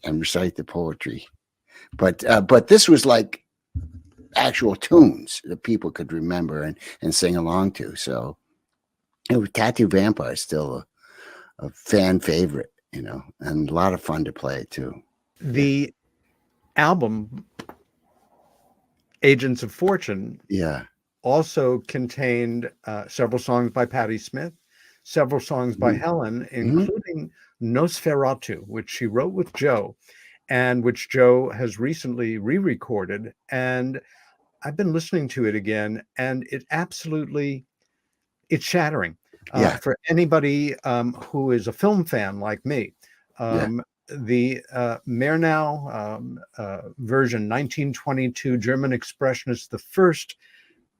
recite the poetry. But this was like actual tunes that people could remember and sing along to. So Tattoo Vampire is still a fan favorite, and a lot of fun to play too. The album Agents of Fortune also contained several songs by Patti Smith, several songs by Helen, including Nosferatu, which she wrote with Joe, and which Joe has recently re-recorded. And I've been listening to it again, and it's shattering. For anybody who is a film fan like me. The Murnau version, 1922 German expressionist, the first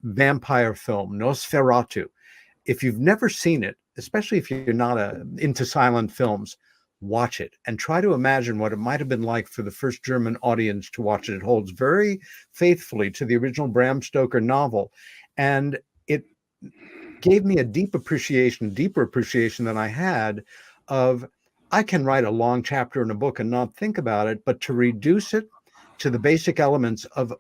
vampire film, Nosferatu. If you've never seen it, especially if you're not into silent films, watch it and try to imagine what it might have been like for the first German audience to watch it. It holds very faithfully to the original Bram Stoker novel, and it gave me a deeper appreciation than I had of, I can write a long chapter in a book and not think about it, but to reduce it to the basic elements of,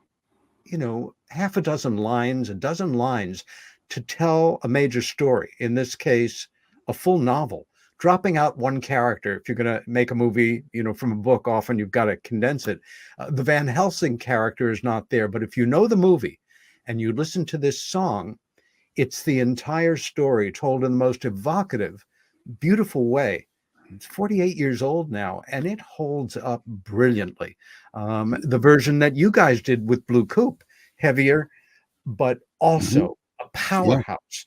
half a dozen lines, a dozen lines to tell a major story, in this case, a full novel, dropping out one character. If you're going to make a movie, from a book, often you've got to condense it. The Van Helsing character is not there, but if you know the movie and you listen to this song, it's the entire story told in the most evocative, beautiful way. It's 48 years old now, and it holds up brilliantly. The version that you guys did with Blue Coupe, heavier, but also a powerhouse.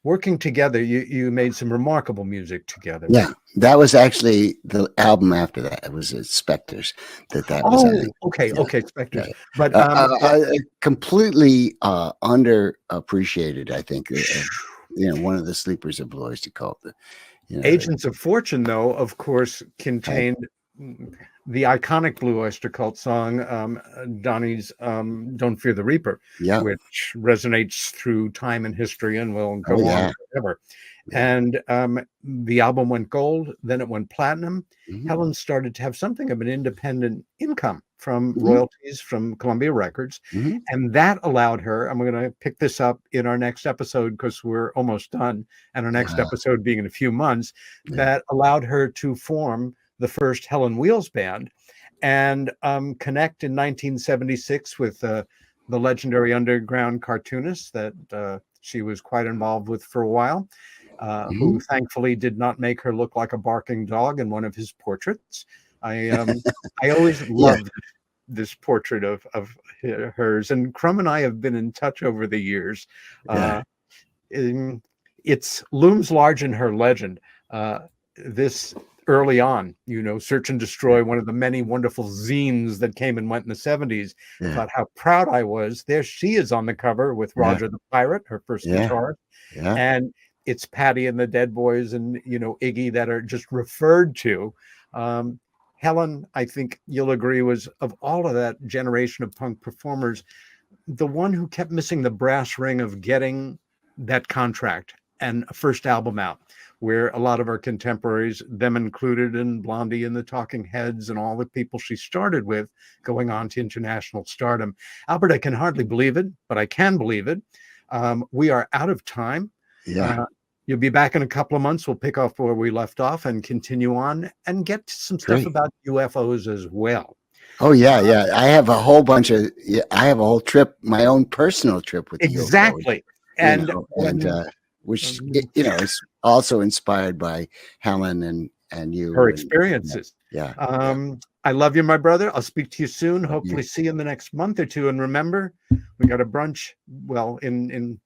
working together, you made some remarkable music together. Yeah, that was actually the album after that. It was Spectres that was Oh, on. okay, Yeah, okay, Spectres. yeah. But Completely underappreciated, I think. One of the sleepers of Blue Oyster Cult. Agents of Fortune, though, of course, contained the iconic Blue Oyster Cult song, Donnie's Don't Fear the Reaper, Yeah. which resonates through time and history and will go yeah. on forever. Yeah. And the album went gold, then it went platinum. Mhm. Helen started to have something of an independent income from royalties from Columbia Records. Mhm. And that allowed her, and we're going to pick this up in our next episode because we're almost done, and our next episode being in a few months, that allowed her to form the first Helen Wheels Band and connect in 1976 with the legendary underground cartoonist that she was quite involved with for a while, who thankfully did not make her look like a barking dog in one of his portraits. I always loved this portrait of hers, and Crum and I have been in touch over the years. It's looms large in her legend. This early on, Search and Destroy, one of the many wonderful zines that came and went in the 70s. Thought how proud I was. There she is on the cover with Roger the Pirate, her first guitar. And it's Patty and the Dead Boys and, Iggy that are just referred to. Helen, I think you'll agree, was, of all of that generation of punk performers, the one who kept missing the brass ring of getting that contract and a first album out, where a lot of our contemporaries, them included, and Blondie and the Talking Heads and all the people she started with, going on to international stardom. Albert, I can hardly believe it, but I can believe it. We are out of time. You'll be back in a couple of months. We'll pick off where we left off and continue on and get to some stuff about UFOs as well. Oh, yeah. I have a whole bunch of, I have a whole trip, my own personal trip with exactly. UFOs, which is also inspired by Helen and you. Her experiences. Yeah. I love you, my brother. I'll speak to you soon. Hopefully see you in the next month or two. And remember, we got a brunch. Well, in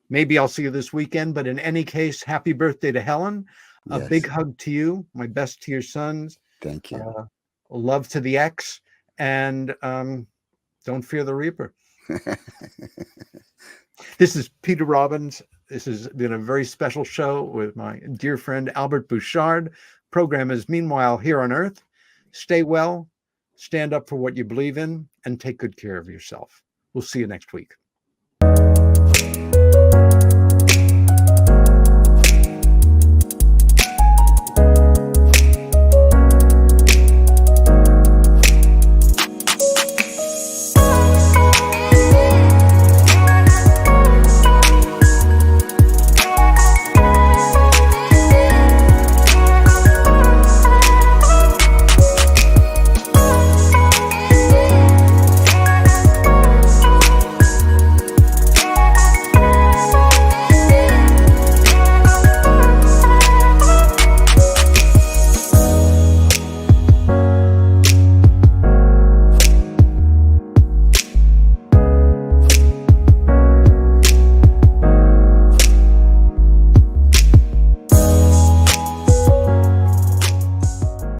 maybe I'll see you this weekend, but in any case, happy birthday to Helen. A big hug to you. My best to your sons. Thank you. Love to the ex. And don't fear the Reaper. This is Peter Robbins. This has been a very special show with my dear friend Albert Bouchard. Program is Meanwhile Here on Earth. Stay well, stand up for what you believe in, and take good care of yourself. We'll see you next week.